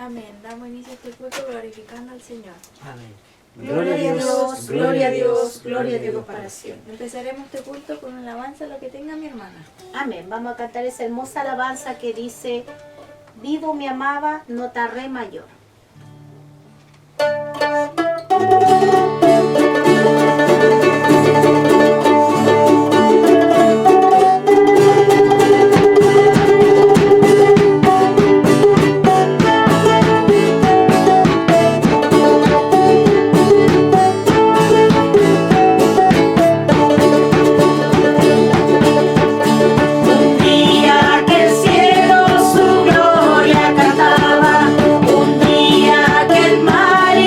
Amén. Damos inicio a este culto glorificando al Señor. Amén. Gloria a Dios, gloria a Dios, gloria a Dios para siempre. Empezaremos este culto con una alabanza, lo que tenga mi hermana. Amén. Vamos a cantar esa hermosa alabanza que dice: vivo me amaba, no tarré mayor. Un día que el cielo su gloria cantaba, un día que el mar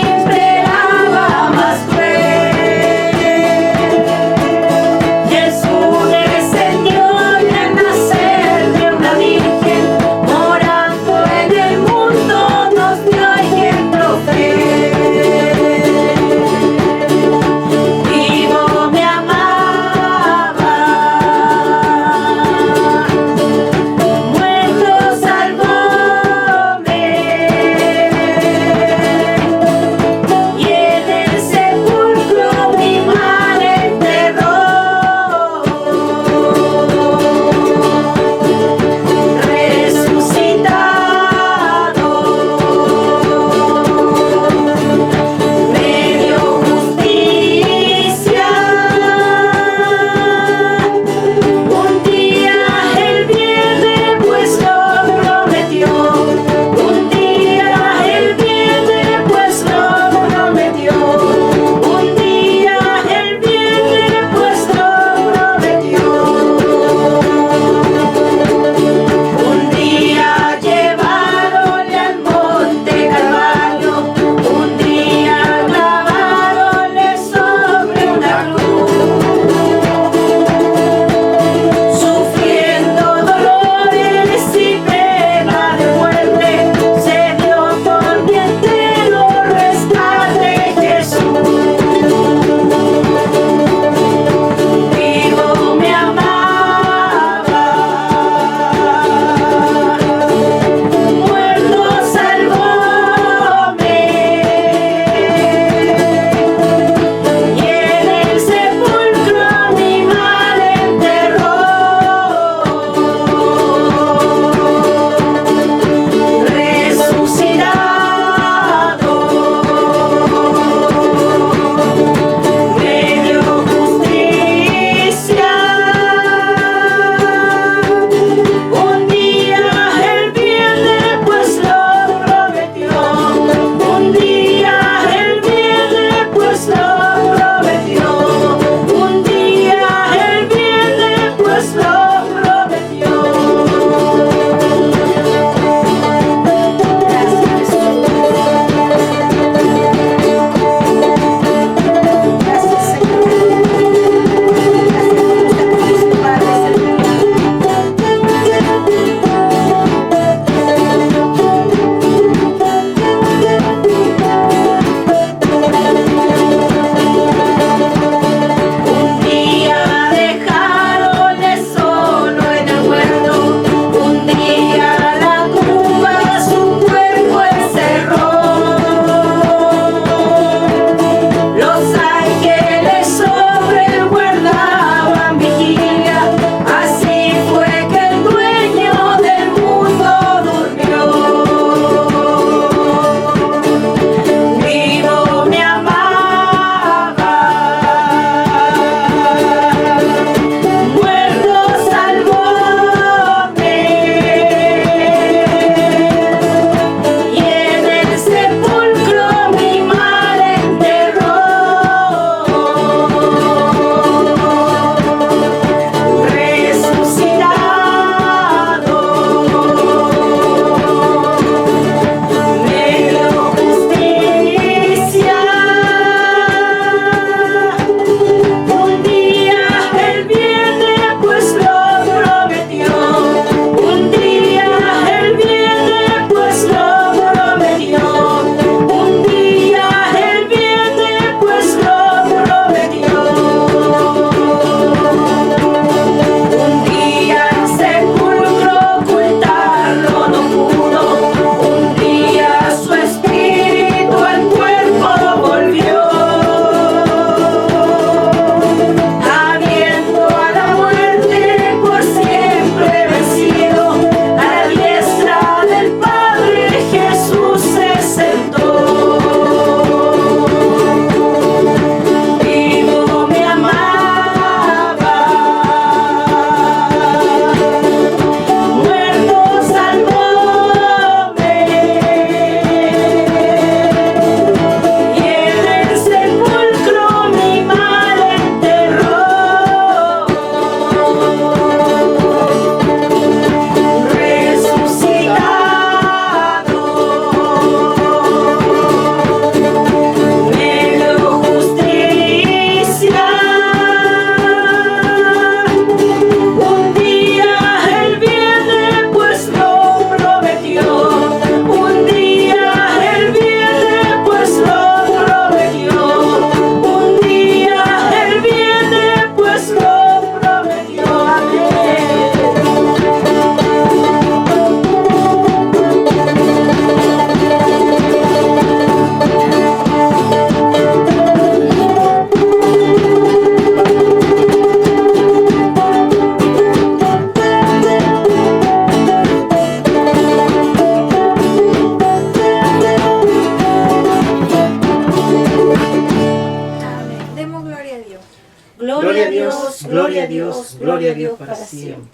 gloria a Dios, gloria a Dios para siempre.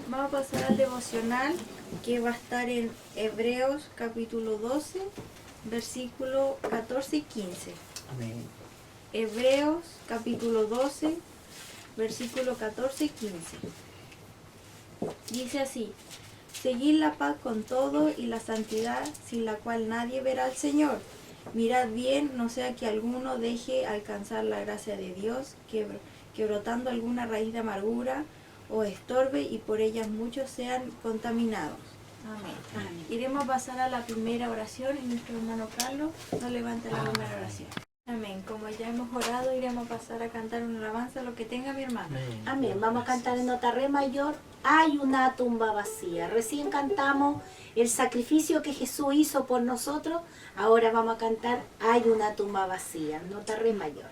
Vamos a pasar al devocional que va a estar en Hebreos capítulo 12, versículo 14 y 15. Amén. Hebreos capítulo 12, versículo 14 y 15. Dice así: seguid la paz con todo y la santidad, sin la cual nadie verá al Señor. Mirad bien, no sea que alguno deje alcanzar la gracia de Dios, que brotando alguna raíz de amargura o estorbe y por ellas muchos sean contaminados. Amén. Amén. Iremos a pasar a la primera oración y nuestro hermano Carlos nos levanta la primera oración. Amén. Como ya hemos orado, iremos a pasar a cantar una alabanza, lo que tenga mi hermano. Amén. Vamos a cantar en nota re mayor. Hay una tumba vacía. Recién cantamos el sacrificio que Jesús hizo por nosotros. Ahora vamos a cantar Hay una tumba vacía. Nota re mayor.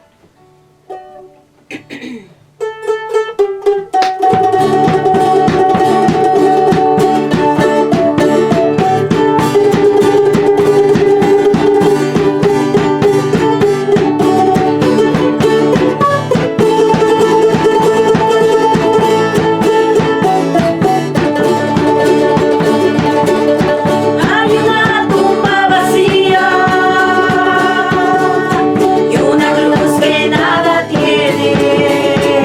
Hay una tumba vacía y una cruz que nada tiene.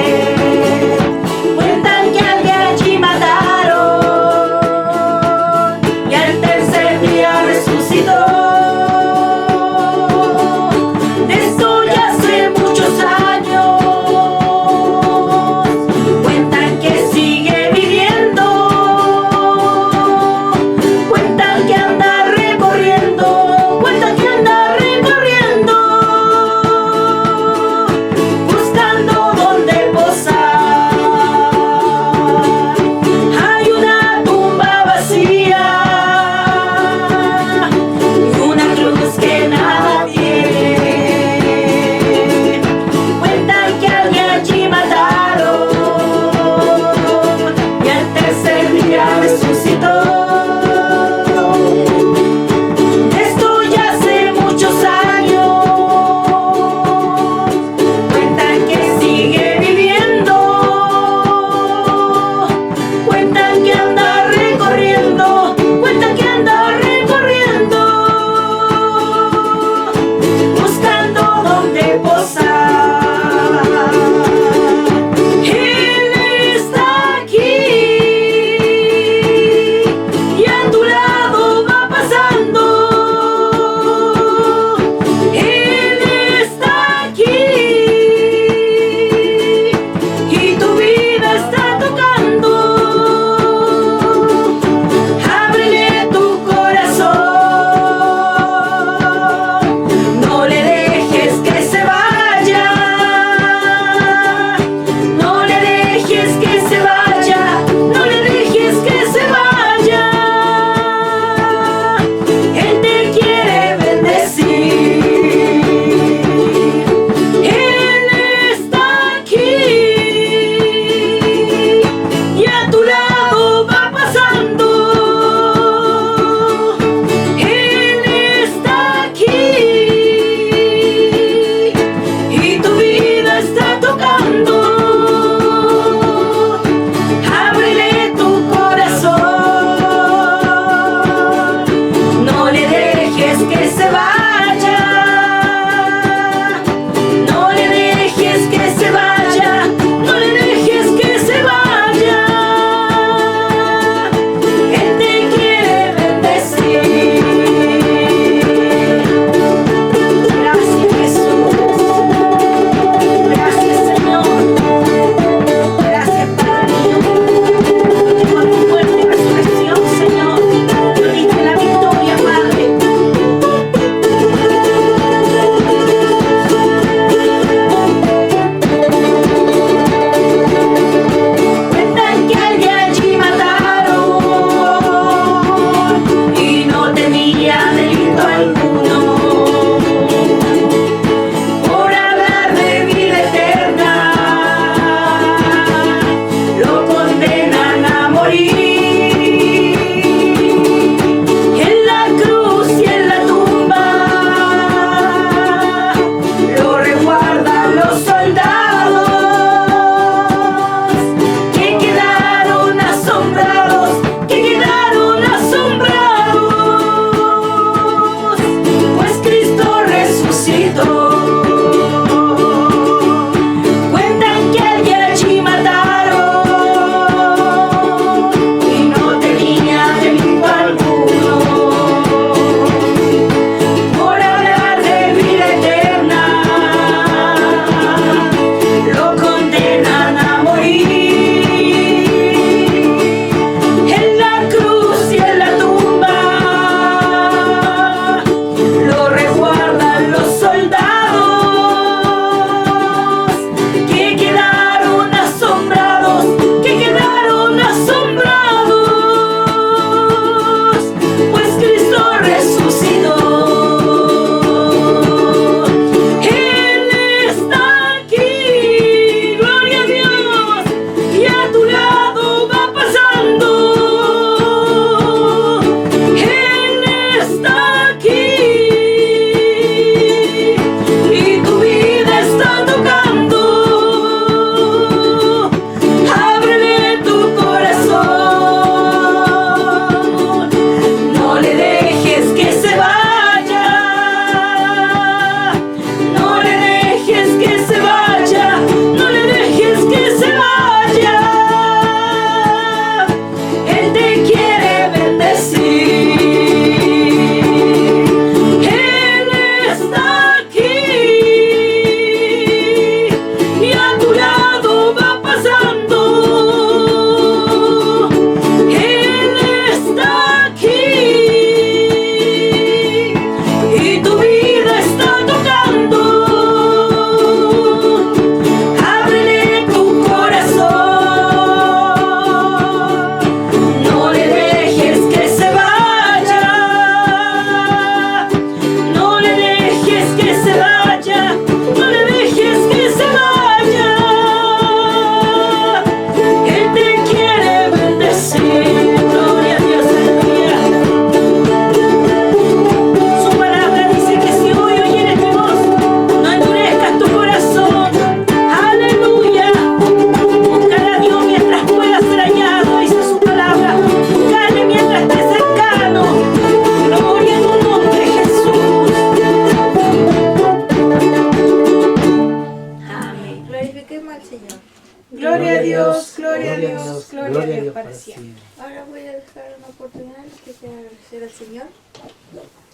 Dios, gloria a Dios, gloria a Dios para siempre. Ahora voy a dejar una oportunidad que quiera agradecer al Señor.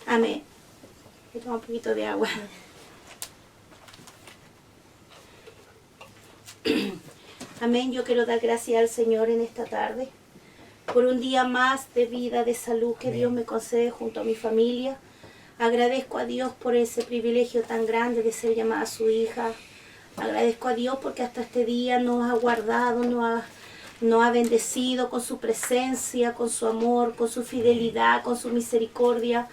Amén. Voy a tomar un poquito de agua. Amén. Yo quiero dar gracias al Señor en esta tarde por un día más de vida, de salud que Dios me concede junto a mi familia. Agradezco a Dios por ese privilegio tan grande de ser llamada su hija. Agradezco a Dios porque hasta este día nos ha guardado, nos ha bendecido con su presencia, con su amor, con su fidelidad, con su misericordia.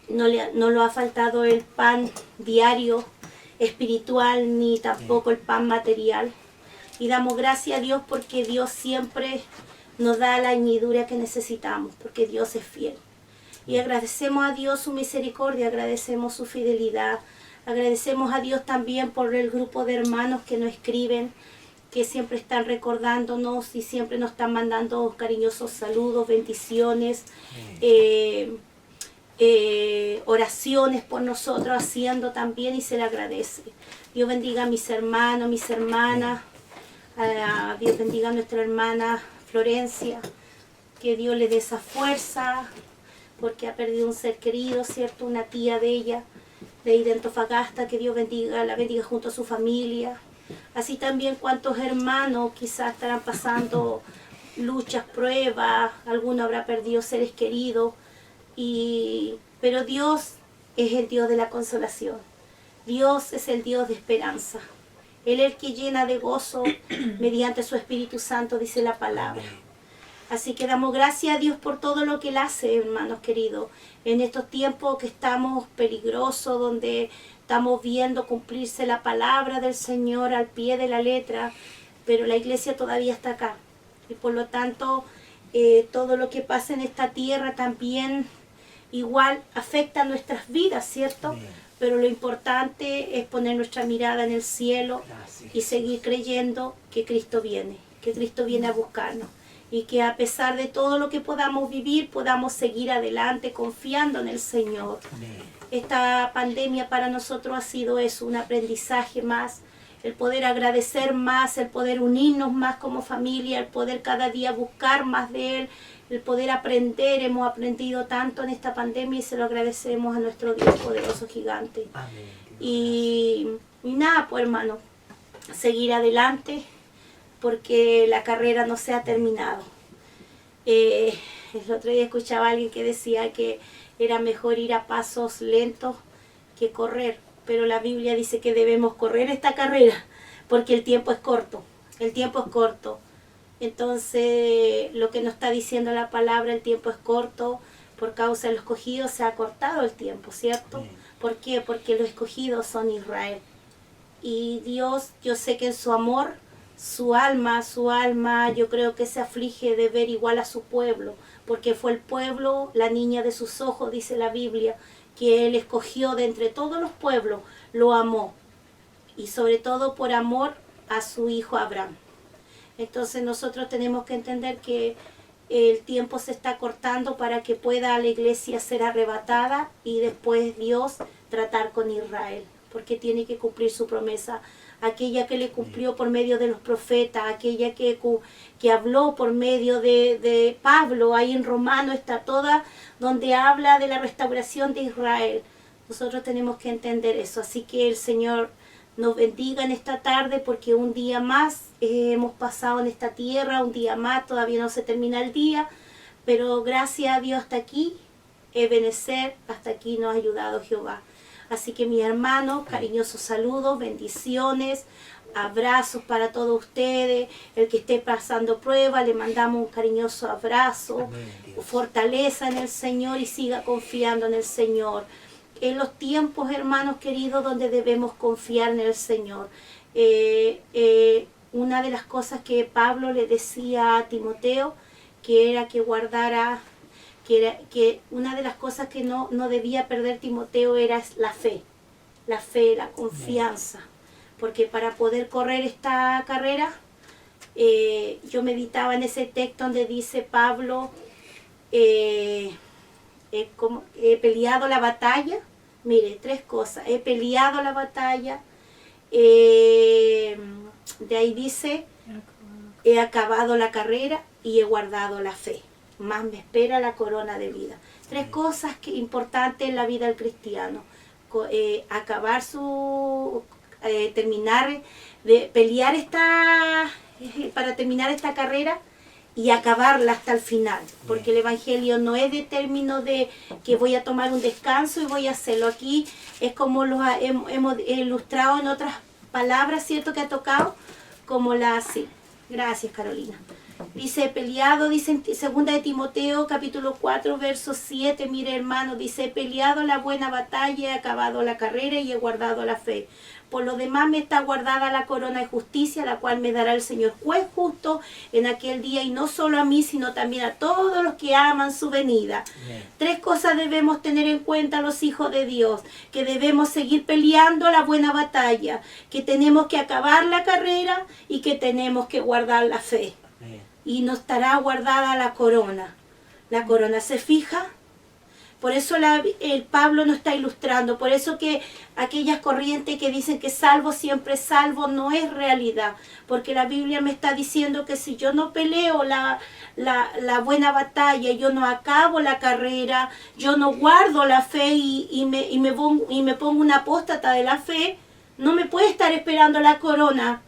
No lo ha faltado el pan diario espiritual ni tampoco el pan material. Y damos gracias a Dios porque Dios siempre nos da la añadidura que necesitamos, porque Dios es fiel. Y agradecemos a Dios su misericordia, agradecemos su fidelidad, agradecemos a Dios también por el grupo de hermanos que nos escriben, que siempre están recordándonos y siempre nos están mandando cariñosos saludos, bendiciones, oraciones por nosotros haciendo también, y se le agradece. Dios bendiga a mis hermanos, mis hermanas, Dios bendiga a nuestra hermana Florencia, que Dios le dé esa fuerza, porque ha perdido un ser querido, ¿cierto? Una tía de ella, de ahí de Antofagasta, que Dios la bendiga junto a su familia. Así también cuantos hermanos quizás estarán pasando luchas, pruebas, alguno habrá perdido seres queridos, pero Dios es el Dios de la consolación. Dios es el Dios de esperanza. Él es el que llena de gozo mediante su Espíritu Santo, dice la palabra. Así que damos gracias a Dios por todo lo que Él hace, hermanos queridos. En estos tiempos que estamos peligrosos, donde estamos viendo cumplirse la palabra del Señor al pie de la letra, pero la iglesia todavía está acá. Y por lo tanto, todo lo que pasa en esta tierra también igual afecta a nuestras vidas, ¿cierto? Pero lo importante es poner nuestra mirada en el cielo y seguir creyendo que Cristo viene a buscarnos. Y que a pesar de todo lo que podamos vivir, podamos seguir adelante confiando en el Señor. Esta pandemia para nosotros ha sido eso, un aprendizaje más, el poder agradecer más, el poder unirnos más como familia, el poder cada día buscar más de Él, el poder aprender. Hemos aprendido tanto en esta pandemia y se lo agradecemos a nuestro Dios poderoso gigante. Y nada, pues hermano, seguir adelante, porque la carrera no se ha terminado. El otro día escuchaba a alguien que decía que era mejor ir a pasos lentos que correr, pero la Biblia dice que debemos correr esta carrera, porque el tiempo es corto, Entonces, lo que nos está diciendo la palabra, el tiempo es corto, por causa de los escogidos se ha cortado el tiempo, ¿cierto? ¿Por qué? Porque los escogidos son Israel. Y Dios, yo sé que en su amor, su alma, yo creo que se aflige de ver igual a su pueblo, porque fue el pueblo, la niña de sus ojos, dice la Biblia, que Él escogió de entre todos los pueblos, lo amó, y sobre todo por amor a su hijo Abraham. Entonces nosotros tenemos que entender que el tiempo se está cortando para que pueda la iglesia ser arrebatada y después Dios tratar con Israel, porque tiene que cumplir su promesa, aquella que le cumplió por medio de los profetas, aquella que habló por medio de Pablo. Ahí en Romano está toda, donde habla de la restauración de Israel. Nosotros tenemos que entender eso, así que el Señor nos bendiga en esta tarde, porque un día más hemos pasado en esta tierra, un día más, todavía no se termina el día, pero gracias a Dios hasta aquí, Ebenezer, hasta aquí nos ha ayudado Jehová. Así que mis hermanos, cariñosos saludos, bendiciones, abrazos para todos ustedes. El que esté pasando prueba, le mandamos un cariñoso abrazo, fortaleza en el Señor y siga confiando en el Señor. En los tiempos, hermanos queridos, donde debemos confiar en el Señor. Una de las cosas que Pablo le decía a Timoteo, que era que guardara, que una de las cosas que no debía perder Timoteo era la fe, la confianza. Porque para poder correr esta carrera, yo meditaba en ese texto donde dice Pablo, he peleado la batalla. Mire, 3 cosas. He peleado la batalla. De ahí dice, he acabado la carrera y he guardado la fe. Más me espera la corona de vida. 3 cosas importantes en la vida del cristiano. Acabar terminar de pelear para terminar esta carrera y acabarla hasta el final, porque el Evangelio no es de término de que voy a tomar un descanso y voy a hacerlo. Aquí es como lo hemos ilustrado en otras palabras, ¿cierto? Que ha tocado, como sí. Gracias, Carolina. Dice, peleado, dice en 2 de Timoteo, capítulo 4, verso 7, mire hermano, dice, he peleado la buena batalla, he acabado la carrera y he guardado la fe. Por lo demás me está guardada la corona de justicia, la cual me dará el Señor juez justo en aquel día, y no solo a mí, sino también a todos los que aman su venida. Bien. 3 cosas debemos tener en cuenta los hijos de Dios: que debemos seguir peleando la buena batalla, que tenemos que acabar la carrera y que tenemos que guardar la fe. Bien. Y nos estará guardada la corona. La corona se fija. Por eso el Pablo nos está ilustrando. Por eso que aquellas corrientes que dicen que salvo siempre salvo no es realidad. Porque la Biblia me está diciendo que si yo no peleo la buena batalla, yo no acabo la carrera, yo no guardo la fe y me pongo una apóstata de la fe, no me puede estar esperando la corona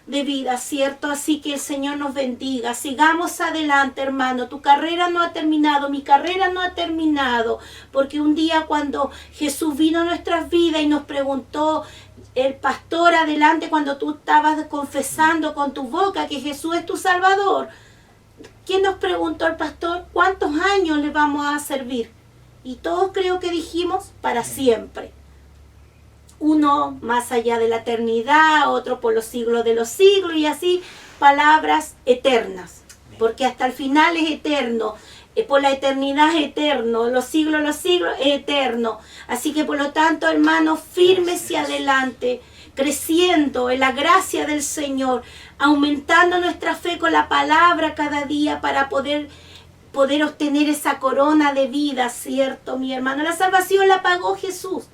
de vida, ¿cierto? Así que el Señor nos bendiga. Sigamos adelante, hermano. Tu carrera no ha terminado, mi carrera no ha terminado, porque un día cuando Jesús vino a nuestras vidas y nos preguntó, el pastor adelante, cuando tú estabas confesando con tu boca que Jesús es tu Salvador, ¿quién nos preguntó el pastor? ¿Cuántos años le vamos a servir? Y todos creo que dijimos, para siempre. Uno más allá de la eternidad, otro por los siglos de los siglos, y así palabras eternas, porque hasta el final es eterno, por la eternidad es eterno, los siglos es eterno. Así que por lo tanto, hermanos, fírmese adelante, creciendo en la gracia del Señor, aumentando nuestra fe con la palabra cada día para poder obtener esa corona de vida, ¿cierto, mi hermano? La salvación la pagó Jesús.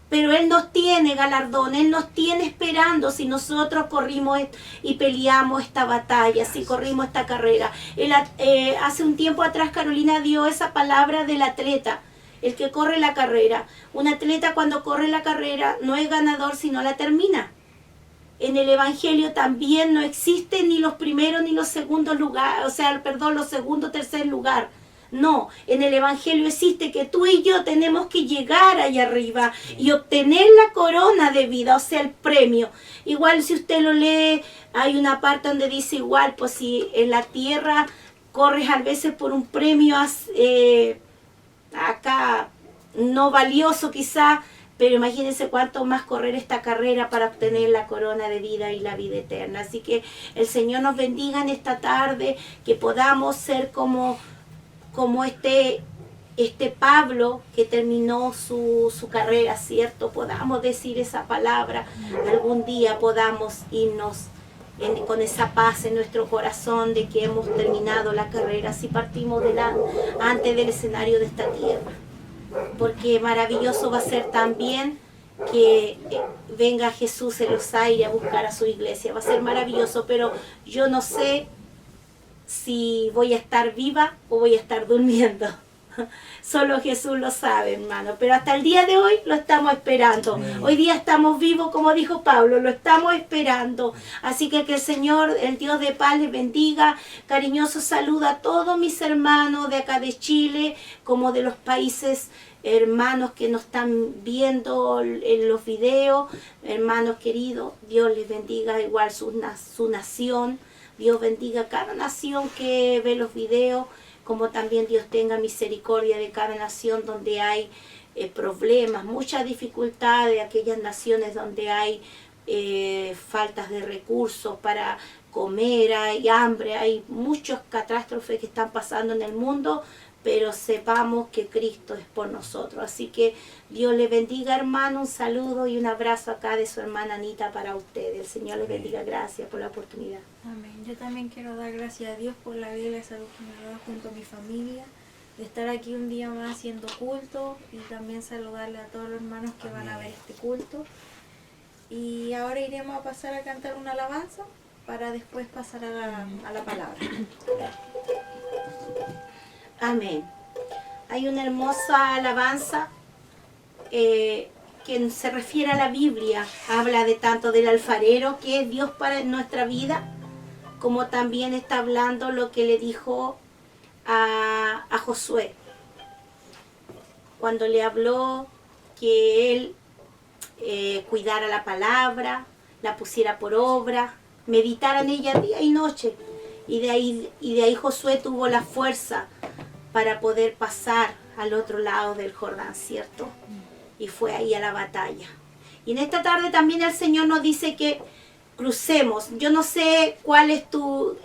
Pero Él nos tiene galardón, Él nos tiene esperando si nosotros corrimos y peleamos esta batalla, si corrimos esta carrera. Hace un tiempo atrás Carolina dio esa palabra del atleta, el que corre la carrera. Un atleta cuando corre la carrera no es ganador sino la termina. En el Evangelio también no existen ni los primeros ni los segundos lugares, los segundo, tercer lugar. No, en el Evangelio existe que tú y yo tenemos que llegar allá arriba y obtener la corona de vida, o sea, el premio. Igual si usted lo lee, hay una parte donde dice igual, pues si en la tierra corres a veces por un premio acá no valioso quizá, pero imagínense cuánto más correr esta carrera para obtener la corona de vida y la vida eterna. Así que el Señor nos bendiga en esta tarde, que podamos ser como este Pablo que terminó su carrera, ¿cierto? Podamos decir esa palabra, algún día podamos irnos con esa paz en nuestro corazón de que hemos terminado la carrera, si partimos antes del escenario de esta tierra. Porque maravilloso va a ser también que venga Jesús en los aires a buscar a su iglesia. Va a ser maravilloso, pero yo no sé si voy a estar viva o voy a estar durmiendo. Solo Jesús lo sabe, hermano. Pero hasta el día de hoy lo estamos esperando. Hoy día estamos vivos, como dijo Pablo, lo estamos esperando. Así que el Señor, el Dios de paz, les bendiga. Cariñoso saludo a todos mis hermanos de acá de Chile, como de los países hermanos que nos están viendo en los videos. Hermanos queridos, Dios les bendiga igual su nación. Dios bendiga a cada nación que ve los videos, como también Dios tenga misericordia de cada nación donde hay problemas, muchas dificultades, aquellas naciones donde hay faltas de recursos para comer, hay hambre, hay muchas catástrofes que están pasando en el mundo, pero sepamos que Cristo es por nosotros. Así que Dios les bendiga, hermano, un saludo y un abrazo acá de su hermana Anita para ustedes. El Señor les bendiga, gracias por la oportunidad. Amén. Yo también quiero dar gracias a Dios por la vida y la salud que me ha dado junto a mi familia, de estar aquí un día más haciendo culto y también saludarle a todos los hermanos que van a ver este culto. Y ahora iremos a pasar a cantar una alabanza para después pasar a la palabra. Amén. Hay una hermosa alabanza que se refiere a la Biblia. Habla de tanto del alfarero que es Dios para nuestra vida, como también está hablando lo que le dijo a Josué. Cuando le habló que él cuidara la palabra, la pusiera por obra, meditara en ella día y noche. Y de ahí Josué tuvo la fuerza para poder pasar al otro lado del Jordán, ¿cierto? Y fue ahí a la batalla. Y en esta tarde también el Señor nos dice que crucemos. Yo no sé cuál es tu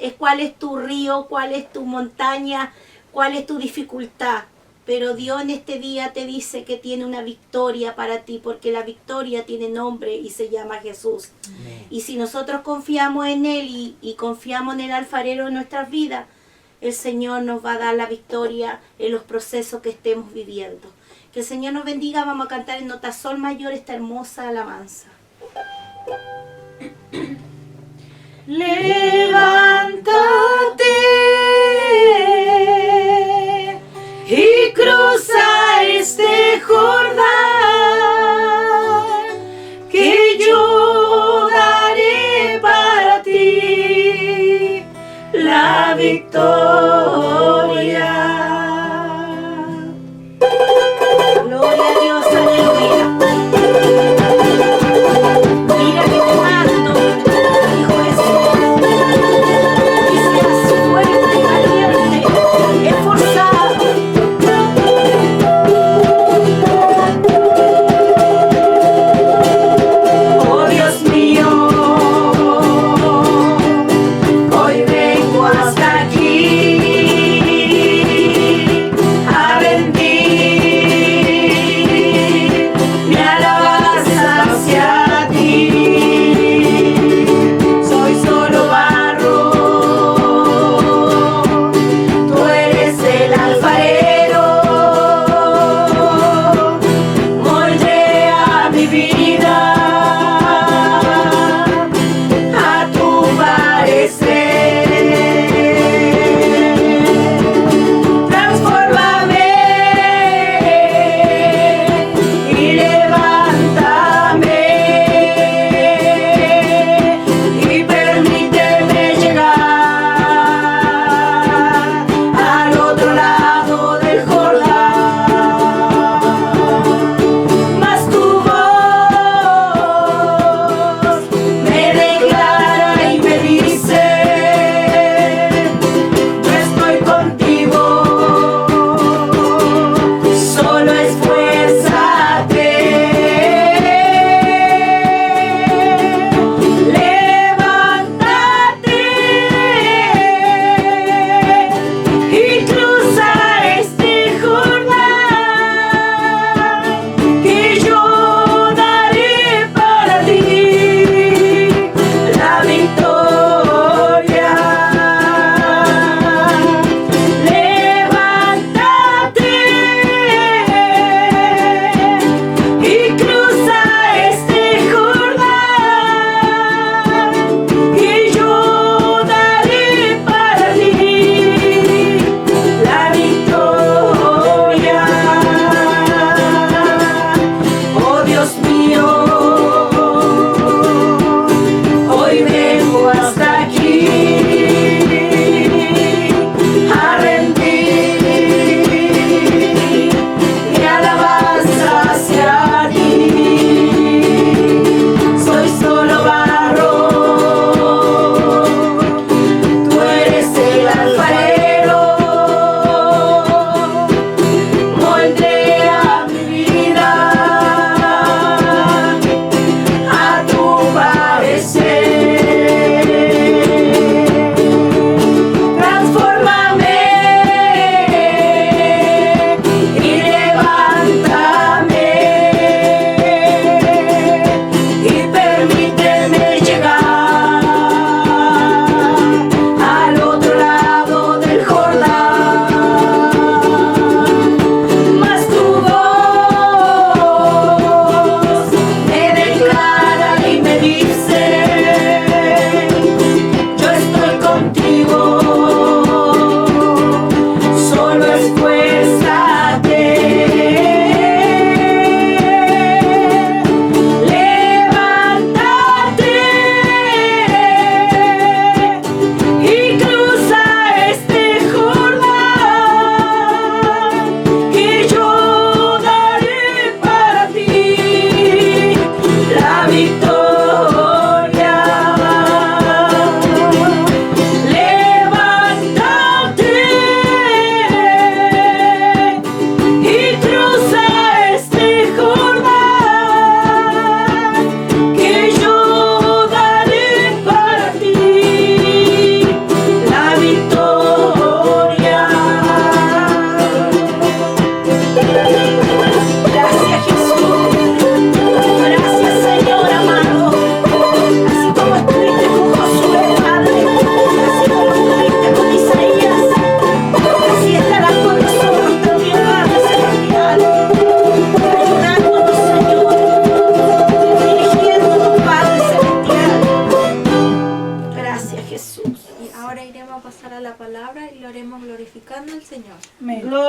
río, cuál es tu montaña, cuál es tu dificultad. Pero Dios en este día te dice que tiene una victoria para ti, porque la victoria tiene nombre y se llama Jesús. Amén. Y si nosotros confiamos en Él y confiamos en el alfarero en nuestras vidas, el Señor nos va a dar la victoria en los procesos que estemos viviendo. Que el Señor nos bendiga. Vamos a cantar en nota sol mayor esta hermosa alabanza. Levántate y cruza este Jordán, que yo daré para ti la victoria. Gloria a Dios, aleluya. Mira que te mando, Hijo Jesús, y seas fuerte, valiente, esforzado.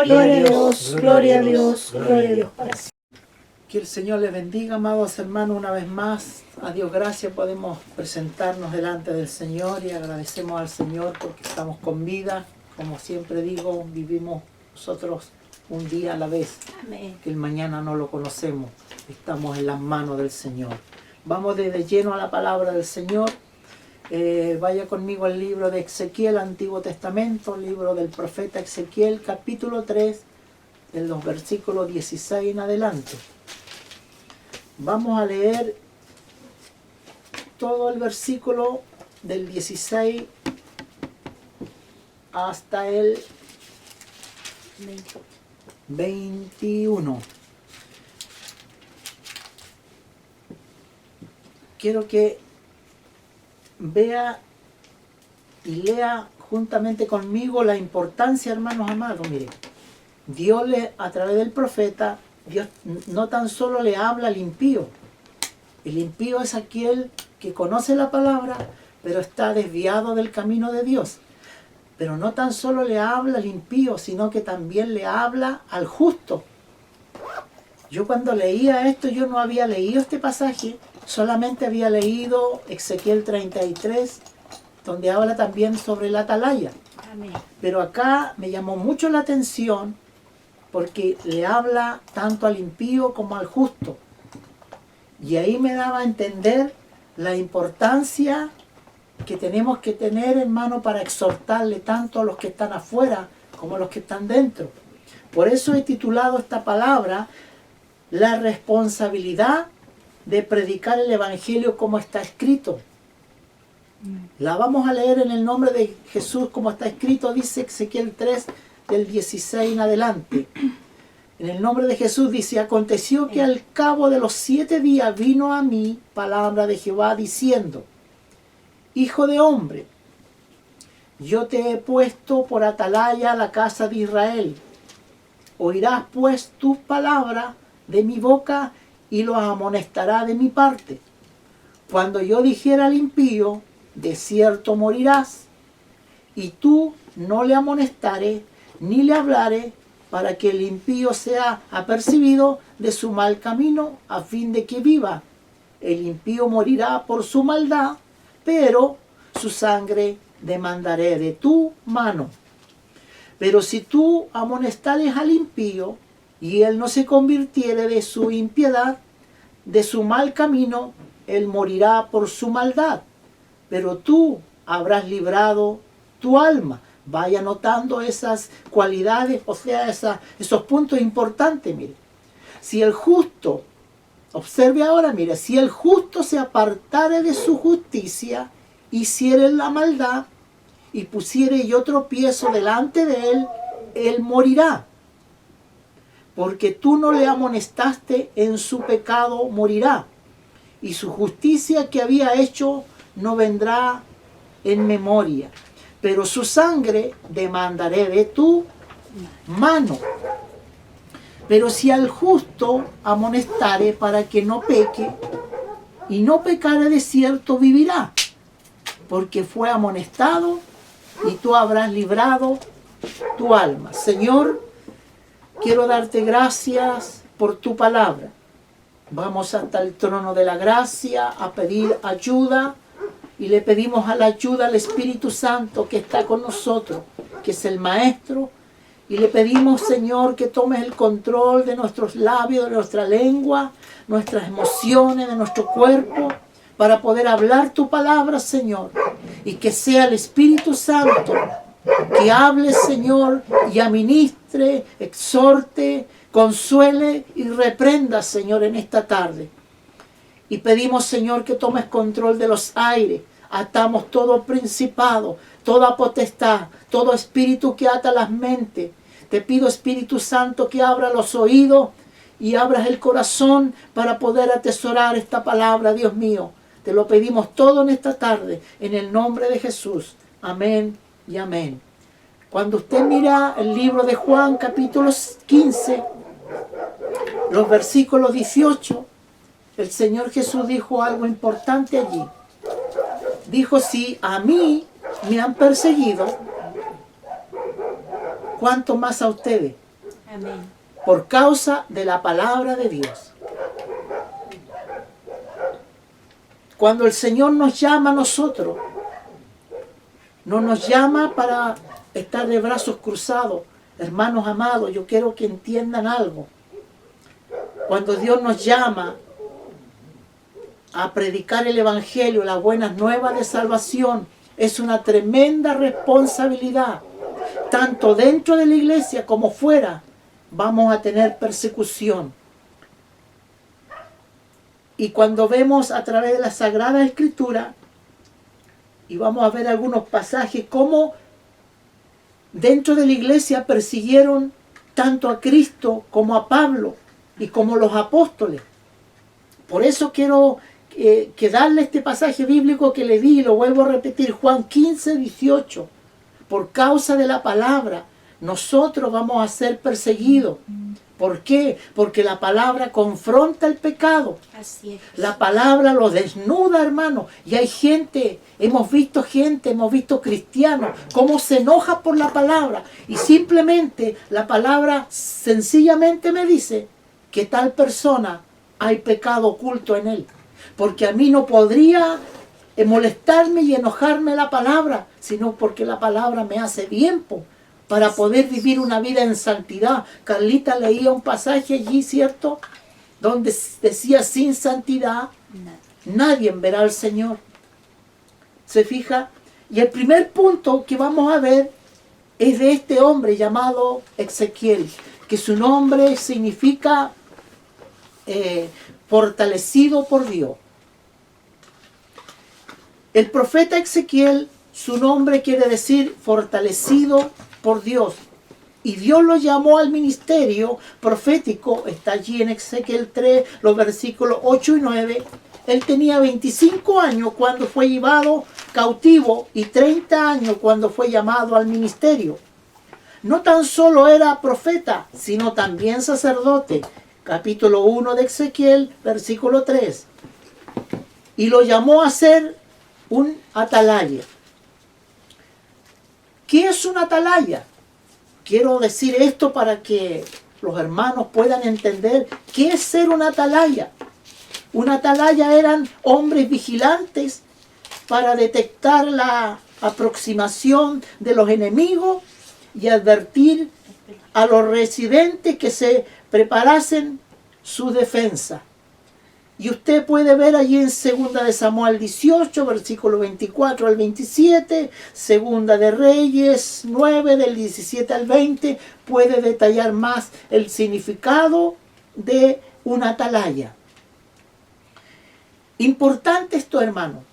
Gloria a Dios, gloria a Dios, gloria a Dios para siempre. Que el Señor les bendiga, amados hermanos, una vez más. A Dios gracias, podemos presentarnos delante del Señor y agradecemos al Señor porque estamos con vida. Como siempre digo, vivimos nosotros un día a la vez, Amén. que el mañana no lo conocemos. Estamos en las manos del Señor. Vamos de lleno a la palabra del Señor. Vaya conmigo al libro de Ezequiel, Antiguo Testamento, libro del profeta Ezequiel, capítulo 3, de los versículos 16 en adelante. Vamos a leer todo el versículo del 16 hasta el 21. Quiero que vea y lea juntamente conmigo la importancia, hermanos amados. Miren, Dios a través del profeta, Dios no tan solo le habla al impío. El impío es aquel que conoce la palabra, pero está desviado del camino de Dios. Pero no tan solo le habla al impío, sino que también le habla al justo. Yo cuando leía esto, yo no había leído este pasaje, solamente había leído Ezequiel 33, donde habla también sobre la atalaya. Amén. Pero acá me llamó mucho la atención porque le habla tanto al impío como al justo. Y ahí me daba a entender la importancia que tenemos que tener, hermano, para exhortarle tanto a los que están afuera como a los que están dentro. Por eso he titulado esta palabra la responsabilidad de predicar el Evangelio como está escrito. La vamos a leer en el nombre de Jesús como está escrito, dice Ezequiel 3, del 16 en adelante. En el nombre de Jesús dice: aconteció que al cabo de los 7 días vino a mí palabra de Jehová diciendo: Hijo de hombre, yo te he puesto por atalaya a la casa de Israel. Oirás pues tus palabras de mi boca y los amonestará de mi parte. Cuando yo dijera al impío: de cierto morirás, y tú no le amonestares ni le hablares, para que el impío sea apercibido de su mal camino, a fin de que viva. El impío morirá por su maldad, pero su sangre demandaré de tu mano. Pero si tú amonestares al impío, y él no se convirtiere de su impiedad, de su mal camino, él morirá por su maldad, pero tú habrás librado tu alma. Vaya notando esas cualidades, o sea, esos puntos importantes. Mire, si el justo, observe ahora, mire, si el justo se apartare de su justicia, hiciere la maldad y pusiere yo tropiezo delante de él, él morirá. Porque tú no le amonestaste en su pecado, morirá. Y su justicia que había hecho no vendrá en memoria. Pero su sangre demandaré de tu mano. Pero si al justo amonestare para que no peque, y no pecare de cierto, vivirá. Porque fue amonestado, y tú habrás librado tu alma. Señor, quiero darte gracias por tu palabra. Vamos hasta el trono de la gracia a pedir ayuda, y le pedimos a la ayuda al Espíritu Santo que está con nosotros, que es el Maestro, y le pedimos, Señor, que tomes el control de nuestros labios, de nuestra lengua, nuestras emociones, de nuestro cuerpo, para poder hablar tu palabra, Señor, y que sea el Espíritu Santo que hable, Señor, y administre, exhorte, consuele y reprenda, Señor, en esta tarde. Y pedimos, Señor, que tomes control de los aires. Atamos todo principado, toda potestad, todo espíritu que ata las mentes. Te pido, Espíritu Santo, que abra los oídos y abras el corazón para poder atesorar esta palabra, Dios mío. Te lo pedimos todo en esta tarde, en el nombre de Jesús. Amén y amén. Cuando usted mira el libro de Juan, capítulo 15, los versículos 18, el Señor Jesús dijo algo importante allí. Dijo: si a mí me han perseguido, ¿cuánto más a ustedes? Amén. por causa de la palabra de Dios. Cuando el Señor nos llama a nosotros, no nos llama para estar de brazos cruzados. Hermanos amados, yo quiero que entiendan algo. Cuando Dios nos llama a predicar el Evangelio, las buenas nuevas de salvación, es una tremenda responsabilidad. Tanto dentro de la iglesia como fuera, vamos a tener persecución. Y cuando vemos a través de la Sagrada Escritura, y vamos a ver algunos pasajes, cómo dentro de la iglesia persiguieron tanto a Cristo como a Pablo y como los apóstoles. Por eso quiero que darle este pasaje bíblico que le di, y lo vuelvo a repetir, Juan 15, 18. Por causa de la palabra, nosotros vamos a ser perseguidos. ¿Por qué? Porque la palabra confronta el pecado. Así es. La palabra lo desnuda, hermano. Y hay gente, hemos visto cristianos, cómo se enoja por la palabra. Y simplemente la palabra sencillamente me dice que tal persona hay pecado oculto en él. Porque a mí no podría molestarme y enojarme la palabra, sino porque la palabra me hace bien, para poder vivir una vida en santidad. Carlita leía un pasaje allí, ¿cierto?, donde decía: sin santidad nadie verá al Señor. ¿Se fija? Y el primer punto que vamos a ver es de este hombre llamado Ezequiel, que su nombre significa fortalecido por Dios. El profeta Ezequiel, su nombre quiere decir fortalecido por Dios. Y Dios lo llamó al ministerio profético. Está allí en Ezequiel 3, los versículos 8 y 9. Él tenía 25 años cuando fue llevado cautivo y 30 años cuando fue llamado al ministerio. No tan solo era profeta, sino también sacerdote. Capítulo 1 de Ezequiel, versículo 3. Y lo llamó a ser un atalaya. ¿Qué es un atalaya? Quiero decir esto para que los hermanos puedan entender qué es ser un atalaya. Un atalaya eran hombres vigilantes para detectar la aproximación de los enemigos y advertir a los residentes que se preparasen su defensa. Y usted puede ver allí en 2 de Samuel 18, versículo 24 al 27, 2 de Reyes 9, del 17 al 20, puede detallar más el significado de una atalaya. Importante esto, hermano.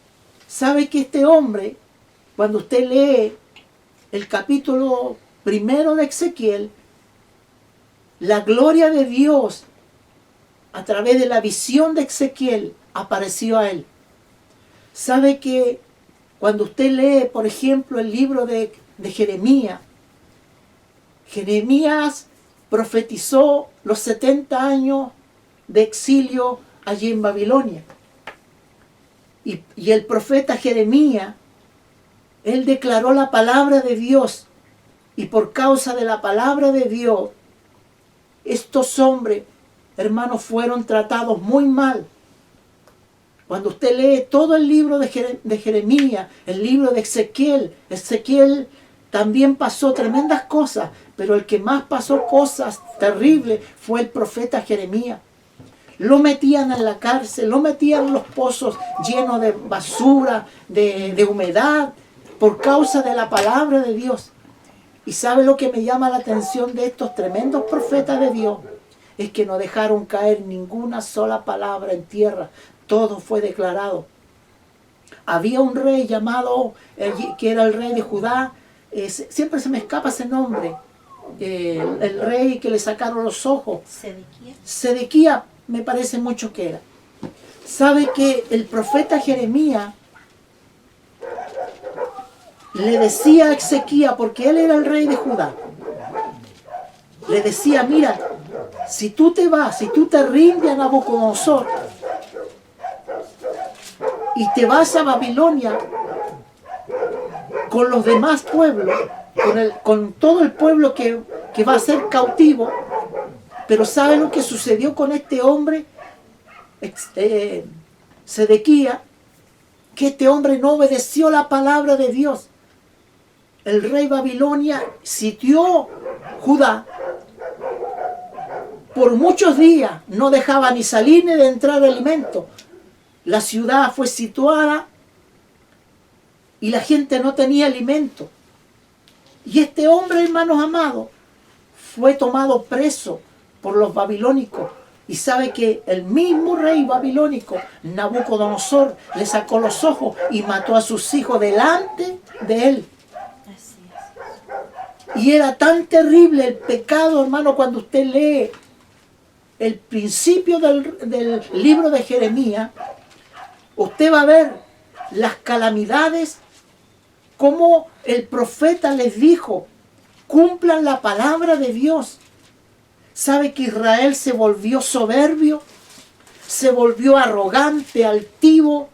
Sabe que este hombre, cuando usted lee el capítulo 1 de Ezequiel, la gloria de Dios a través de la visión de Ezequiel apareció a él. Sabe que cuando usted lee, por ejemplo, el libro de Jeremías, Jeremías profetizó los 70 años de exilio allí en Babilonia. Y el profeta Jeremías, él declaró la palabra de Dios. Y por causa de la palabra de Dios, estos hombres, hermanos, fueron tratados muy mal. Cuando usted lee todo el libro de Jeremías, el libro de Ezequiel, Ezequiel también pasó tremendas cosas, pero el que más pasó cosas terribles fue el profeta Jeremías. Lo metían en la cárcel, lo metían en los pozos llenos de basura, de humedad, por causa de la palabra de Dios. ¿Y sabe lo que me llama la atención de estos tremendos profetas de Dios? Es que no dejaron caer ninguna sola palabra en tierra. Todo fue declarado. Había un rey llamado, que era el rey de Judá, siempre se me escapa ese nombre, el rey que le sacaron los ojos. Sedequías me parece mucho que era. Sabe que el profeta Jeremías le decía a Ezequías, porque él era el rey de Judá, le decía: mira, si tú te vas, si tú te rindes a Nabucodonosor y te vas a Babilonia con los demás pueblos, con todo el pueblo que va a ser cautivo, Pero ¿sabe lo que sucedió con este hombre? Sedequías, que este hombre no obedeció la palabra de Dios. El rey Babilonia sitió Judá. Por muchos días no dejaba ni salir ni de entrar alimento. La ciudad fue situada y la gente no tenía alimento. Y este hombre, hermanos amados, fue tomado preso por los babilónicos. Y sabe que el mismo rey babilónico, Nabucodonosor, le sacó los ojos y mató a sus hijos delante de él. Así es. Y era tan terrible el pecado, hermano, cuando usted lee el principio del libro de Jeremías, usted va a ver las calamidades, como el profeta les dijo, cumplan la palabra de Dios. ¿Sabe que Israel se volvió soberbio? Se volvió arrogante, altivo,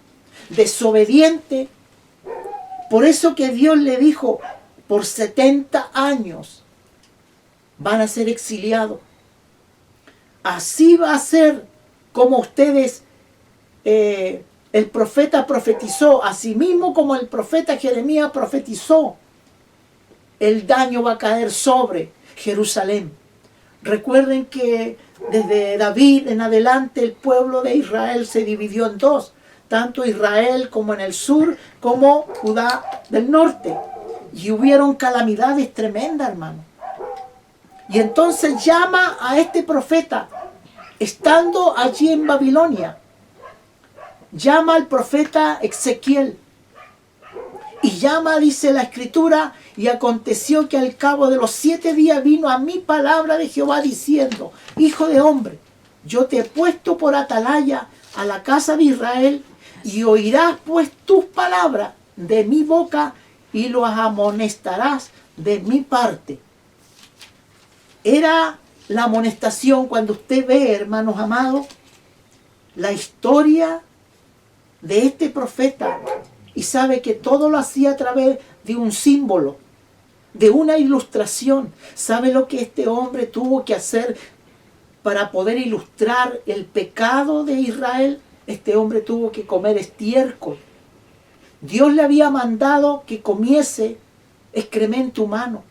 desobediente. Por eso que Dios le dijo, por 70 años van a ser exiliados. Así va a ser como ustedes, el profeta profetizó, así mismo como el profeta Jeremías profetizó, el daño va a caer sobre Jerusalén. Recuerden que desde David en adelante el pueblo de Israel se dividió en dos, tanto Israel como en el sur, como Judá del norte. Y hubieron calamidades tremendas, hermano. Y entonces llama a este profeta, estando allí en Babilonia, llama al profeta Ezequiel. Y llama, dice la escritura, y aconteció que al cabo de los 7 días vino a mí palabra de Jehová diciendo, hijo de hombre, yo te he puesto por atalaya a la casa de Israel, y oirás pues tus palabras de mi boca, y los amonestarás de mi parte. Era la amonestación cuando usted ve, hermanos amados, la historia de este profeta, y sabe que todo lo hacía a través de un símbolo, de una ilustración. ¿Sabe lo que este hombre tuvo que hacer para poder ilustrar el pecado de Israel? Este hombre tuvo que comer estiércol. Dios le había mandado que comiese excremento humano,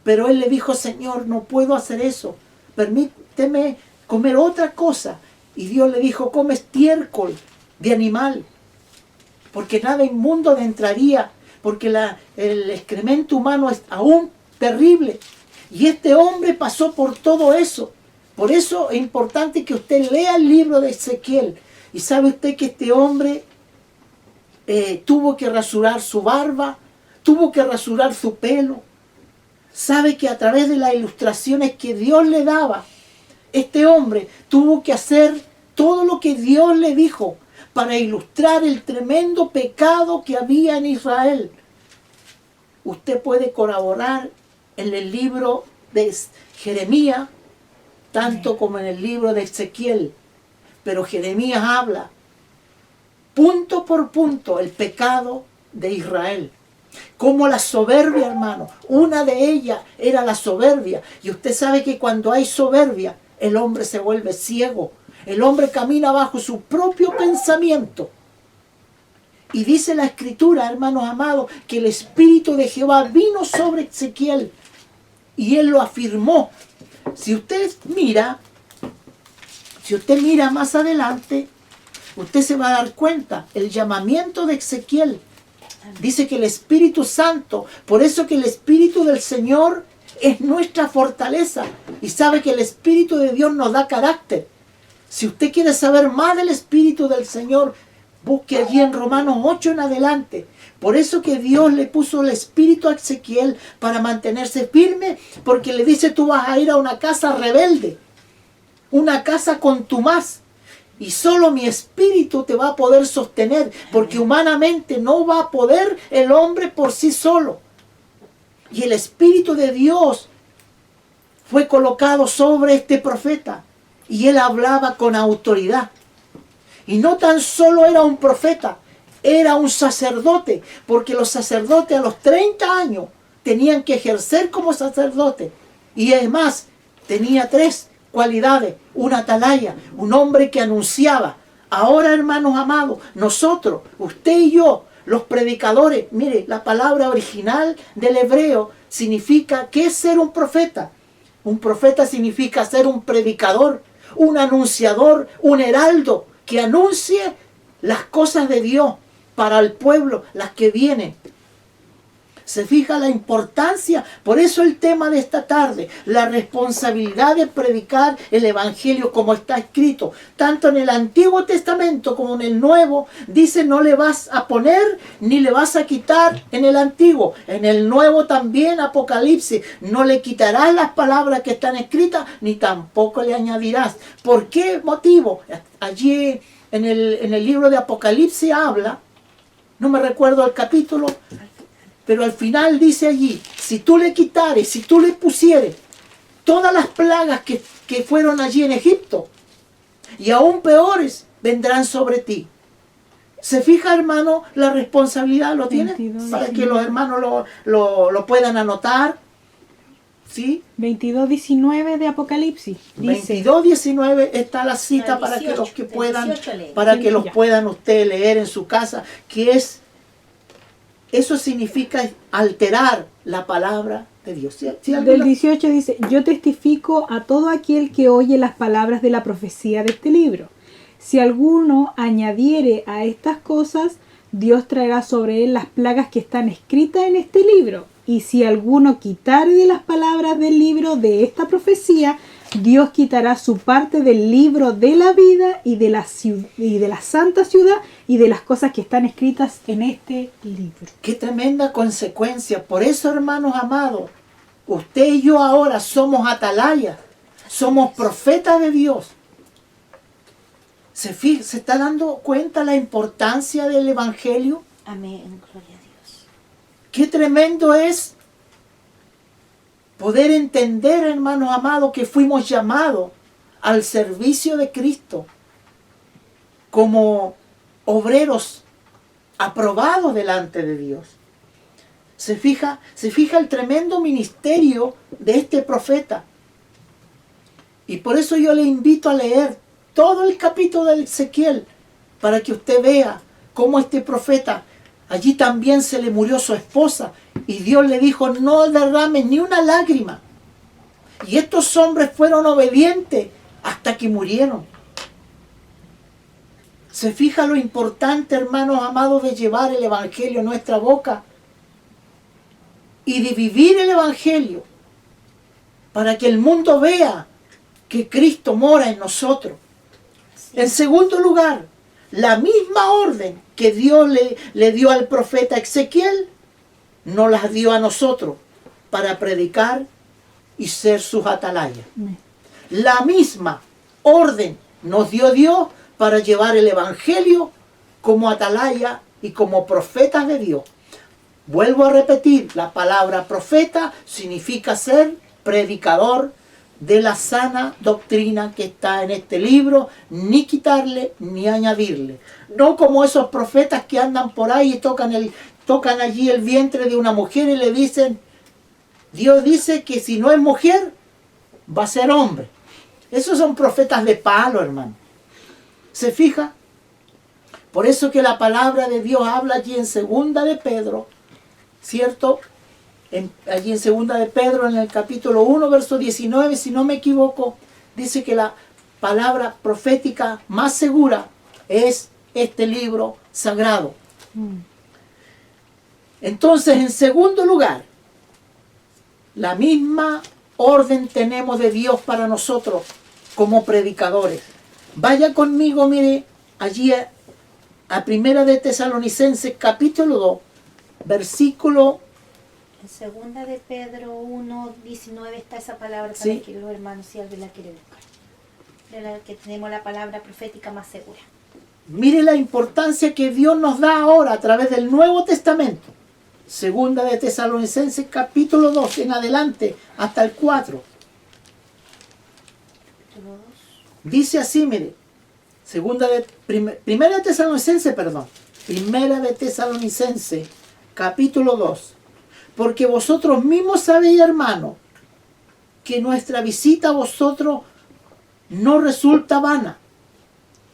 pero él le dijo, Señor, no puedo hacer eso, permíteme comer otra cosa. Y Dios le dijo, come estiércol de animal, porque nada inmundo entraría, porque el excremento humano es aún terrible. Y este hombre pasó por todo eso. Por eso es importante que usted lea el libro de Ezequiel. Y sabe usted que este hombre tuvo que rasurar su barba, tuvo que rasurar su pelo. Sabe que a través de las ilustraciones que Dios le daba, este hombre tuvo que hacer todo lo que Dios le dijo para ilustrar el tremendo pecado que había en Israel. Usted puede corroborar en el libro de Jeremías, tanto como en el libro de Ezequiel. Pero Jeremías habla punto por punto el pecado de Israel. Como la soberbia, hermano. Una de ellas era la soberbia. Y usted sabe que cuando hay soberbia, el hombre se vuelve ciego. El hombre camina bajo su propio pensamiento. Y dice la escritura, hermanos amados, que el Espíritu de Jehová vino sobre Ezequiel. Y él lo afirmó. Si usted mira más adelante, usted se va a dar cuenta, el llamamiento de Ezequiel. Dice que el Espíritu Santo, por eso que el Espíritu del Señor es nuestra fortaleza. Y sabe que el Espíritu de Dios nos da carácter. Si usted quiere saber más del Espíritu del Señor, busque allí en Romanos 8 en adelante. Por eso que Dios le puso el Espíritu a Ezequiel para mantenerse firme, porque le dice, tú vas a ir a una casa rebelde, una casa contumaz, y solo mi Espíritu te va a poder sostener, porque humanamente no va a poder el hombre por sí solo. Y el Espíritu de Dios fue colocado sobre este profeta, y él hablaba con autoridad. Y no tan solo era un profeta, era un sacerdote, porque los sacerdotes a los 30 años tenían que ejercer como sacerdote. Y además tenía 3 cualidades, un atalaya, un hombre que anunciaba. Ahora, hermanos amados, nosotros, usted y yo, los predicadores, mire, la palabra original del hebreo significa, ¿qué es ser un profeta? Un profeta significa ser un predicador, un anunciador, un heraldo que anuncie las cosas de Dios para el pueblo, las que vienen. Se fija la importancia, por eso el tema de esta tarde, la responsabilidad de predicar el Evangelio como está escrito, tanto en el Antiguo Testamento como en el Nuevo, dice no le vas a poner ni le vas a quitar en el Antiguo. En el Nuevo también, Apocalipsis, no le quitarás las palabras que están escritas, ni tampoco le añadirás. ¿Por qué motivo? Allí en el libro de Apocalipsis habla, no me recuerdo el capítulo, pero al final dice allí, si tú le quitares, si tú le pusieres todas las plagas que fueron allí en Egipto, y aún peores, vendrán sobre ti. ¿Se fija, hermano, la responsabilidad? ¿Lo tiene? 22, Para que 19. los hermanos lo puedan anotar. ¿Sí? 22:19 de Apocalipsis. Dice, 22:19 está la cita No, para que los 18, que del puedan, 18 lee. para que los Ya. puedan ustedes leer en su casa, que es, eso significa alterar la palabra de Dios. ¿Sí alguien del lo- 18 dice, yo testifico a todo aquel que oye las palabras de la profecía de este libro. Si alguno añadiere a estas cosas, Dios traerá sobre él las plagas que están escritas en este libro. Y si alguno quitare de las palabras del libro de esta profecía, Dios quitará su parte del libro de la vida y de la santa ciudad y de las cosas que están escritas en este libro. Qué tremenda consecuencia. Por eso, hermanos amados, usted y yo ahora somos atalayas, somos profetas de Dios. ¿Se está dando cuenta la importancia del Evangelio? Amén, gloria a Dios. Qué tremendo es poder entender, hermanos amados, que fuimos llamados al servicio de Cristo como obreros aprobados delante de Dios. Se fija el tremendo ministerio de este profeta. Y por eso yo le invito a leer todo el capítulo de Ezequiel para que usted vea cómo este profeta, allí también se le murió su esposa y Dios le dijo, no derrames ni una lágrima. Y estos hombres fueron obedientes hasta que murieron. Se fija lo importante, hermanos amados, de llevar el Evangelio en nuestra boca y de vivir el Evangelio para que el mundo vea que Cristo mora en nosotros. En segundo lugar, la misma orden que Dios le dio al profeta Ezequiel, nos las dio a nosotros para predicar y ser sus atalayas. La misma orden nos dio Dios para llevar el Evangelio como atalaya y como profetas de Dios. Vuelvo a repetir, la palabra profeta significa ser predicador de la sana doctrina que está en este libro, ni quitarle ni añadirle. No como esos profetas que andan por ahí y tocan allí el vientre de una mujer y le dicen, Dios dice que si no es mujer, va a ser hombre. Esos son profetas de palo, hermano. ¿Se fija? Por eso que la palabra de Dios habla allí en segunda de Pedro, ¿cierto? Allí en segunda de Pedro, en el capítulo 1, verso 19, si no me equivoco, dice que la palabra profética más segura es este libro sagrado. Entonces, en segundo lugar, la misma orden tenemos de Dios para nosotros como predicadores. Vaya conmigo, mire, allí a Primera de Tesalonicenses, capítulo 2, versículo. En segunda de Pedro 1, 19 está esa palabra para Sí. que los hermanos, si alguien la quiere buscar. De la que tenemos la palabra profética más segura. Mire la importancia que Dios nos da ahora a través del Nuevo Testamento. Segunda de Tesalonicenses, capítulo 2, en adelante, hasta el 4. Capítulo 2. Dice así, mire. Primera de Tesalonicenses, Primera de Tesalonicenses, capítulo 2. Porque vosotros mismos sabéis, hermano, que nuestra visita a vosotros no resulta vana.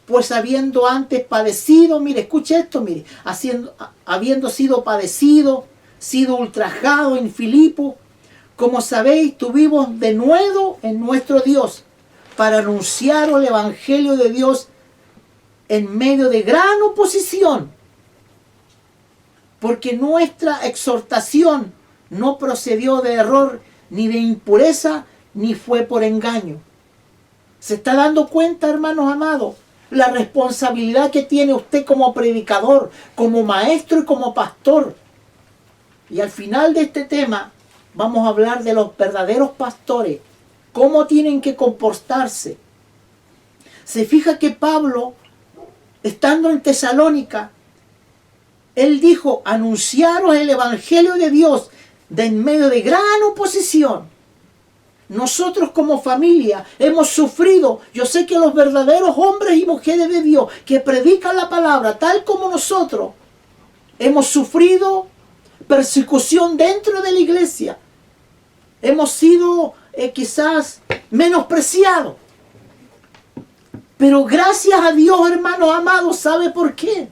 Pues habiendo antes padecido, mire, escuche esto, mire, habiendo sido padecido, sido ultrajado en Filipo, como sabéis, tuvimos de nuevo en nuestro Dios para anunciar el Evangelio de Dios en medio de gran oposición, porque nuestra exhortación no procedió de error, ni de impureza, ni fue por engaño. ¿Se está dando cuenta, hermanos amados, la responsabilidad que tiene usted como predicador, como maestro y como pastor? Y al final de este tema vamos a hablar de los verdaderos pastores, cómo tienen que comportarse. Se fija que Pablo, estando en Tesalónica, él dijo, anunciaros el Evangelio de Dios de en medio de gran oposición. Nosotros como familia hemos sufrido, yo sé que los verdaderos hombres y mujeres de Dios que predican la palabra tal como nosotros, hemos sufrido persecución dentro de la iglesia. Hemos sido quizás menospreciados. Pero gracias a Dios, hermanos amados, ¿sabe por qué?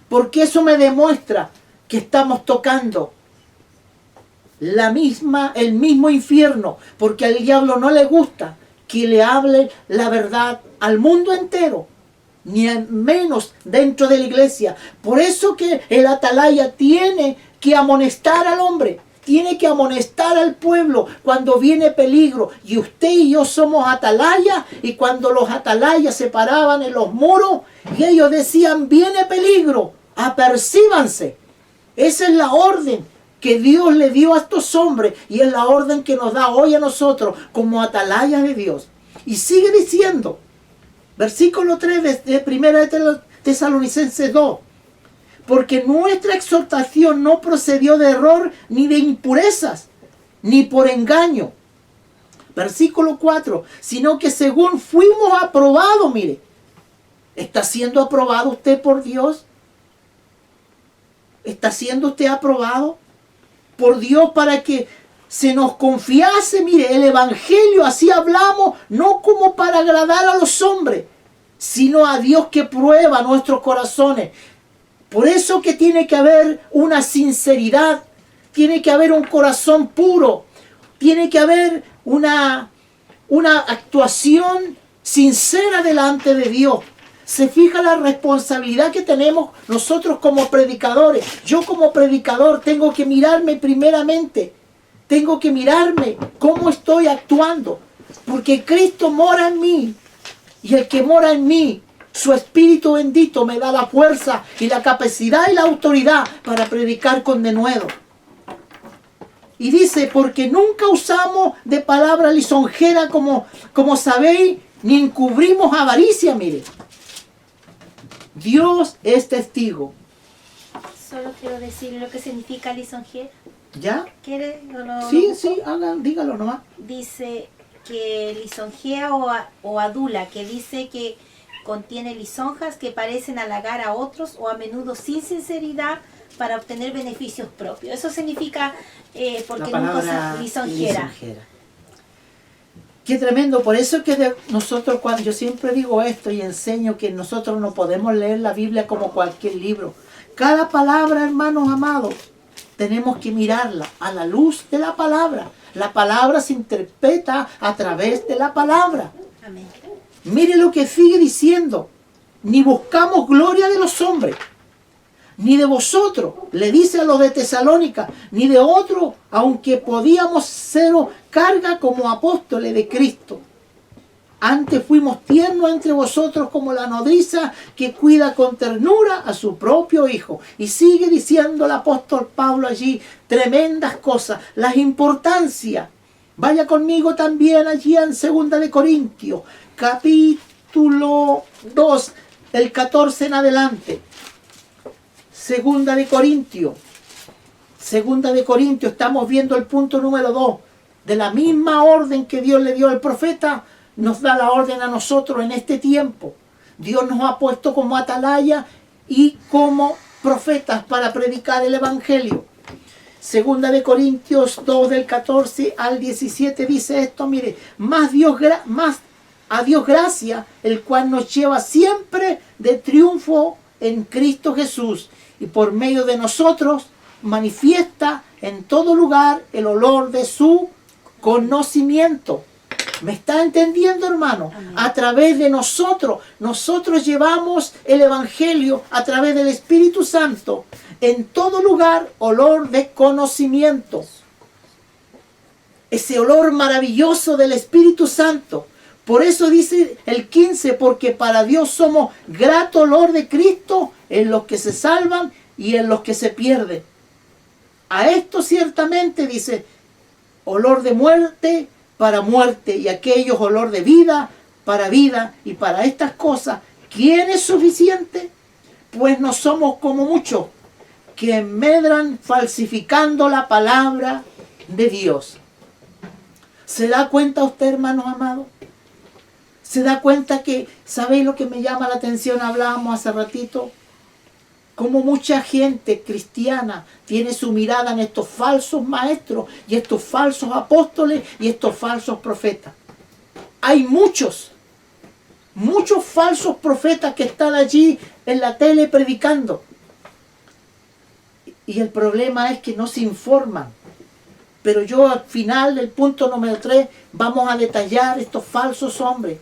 Porque eso me demuestra que estamos tocando el mismo infierno, porque al diablo no le gusta que le hable la verdad al mundo entero, ni menos dentro de la iglesia. Por eso que el atalaya tiene que amonestar al hombre, tiene que amonestar al pueblo cuando viene peligro. Y usted y yo somos atalayas, y cuando los atalayas se paraban en los muros y ellos decían, viene peligro, apercíbanse. Esa es la orden que Dios le dio a estos hombres, y es la orden que nos da hoy a nosotros como atalayas de Dios. Y sigue diciendo, versículo 3 de 1 Tesalonicenses 2, porque nuestra exhortación no procedió de error, ni de impurezas, ni por engaño. Versículo 4, sino que según fuimos aprobados, mire, ¿está siendo aprobado usted por Dios? ¿Está siendo usted aprobado por Dios para que se nos confiase? Mire, el Evangelio, así hablamos, no como para agradar a los hombres, sino a Dios que prueba nuestros corazones. Por eso que tiene que haber una sinceridad, tiene que haber un corazón puro, tiene que haber una actuación sincera delante de Dios. Se fija la responsabilidad que tenemos nosotros como predicadores. Yo como predicador tengo que mirarme primeramente. Tengo que mirarme cómo estoy actuando. Porque Cristo mora en mí. Y el que mora en mí, su Espíritu bendito me da la fuerza y la capacidad y la autoridad para predicar con denuedo. Y dice, porque nunca usamos de palabra lisonjera como sabéis, ni encubrimos avaricia, mire. Dios es testigo. Solo quiero decir lo que significa lisonjera. ¿Ya? ¿Quiere? Sí, dígalo nomás. Dice que lisonjea o adula, que dice que contiene lisonjas que parecen halagar a otros o a menudo sin sinceridad para obtener beneficios propios. Eso significa porque nunca lisonjera. Qué tremendo. Por eso es que nosotros, cuando yo siempre digo esto y enseño que nosotros no podemos leer la Biblia como cualquier libro. Cada palabra, hermanos amados, tenemos que mirarla a la luz de la palabra. La palabra se interpreta a través de la palabra. Amén. Mire lo que sigue diciendo. Ni buscamos gloria de los hombres, ni de vosotros, le dice a los de Tesalónica, ni de otro, aunque podíamos seros carga como apóstoles de Cristo. Antes fuimos tiernos entre vosotros como la nodriza que cuida con ternura a su propio hijo. Y sigue diciendo el apóstol Pablo allí tremendas cosas, las importancias. Vaya conmigo también allí en 2 de Corintios, capítulo 2, del 14 en adelante. 2 de Corintios, estamos viendo el punto número 2. De la misma orden que Dios le dio al profeta, nos da la orden a nosotros en este tiempo. Dios nos ha puesto como atalaya y como profetas para predicar el Evangelio. 2 de Corintios 2 del 14 al 17 dice esto, mire, más a Dios gracias, el cual nos lleva siempre de triunfo en Cristo Jesús, y por medio de nosotros manifiesta en todo lugar el olor de su conocimiento. ¿Me está entendiendo, hermano? Amén. A través de nosotros llevamos el Evangelio a través del Espíritu Santo. En todo lugar, olor de conocimiento. Ese olor maravilloso del Espíritu Santo. Por eso dice el 15, porque para Dios somos grato olor de Cristo en los que se salvan y en los que se pierden. A esto ciertamente dice, olor de muerte para muerte, y aquellos olor de vida para vida, y para estas cosas, ¿quién es suficiente? Pues no somos como muchos que medran falsificando la palabra de Dios. ¿Se da cuenta usted, hermanos amados? ¿Se da cuenta que, sabéis lo que me llama la atención? Hablábamos hace ratito, como mucha gente cristiana tiene su mirada en estos falsos maestros y estos falsos apóstoles y estos falsos profetas. Hay muchos falsos profetas que están allí en la tele predicando. Y el problema es que no se informan. Pero yo al final del punto número 3 vamos a detallar estos falsos hombres.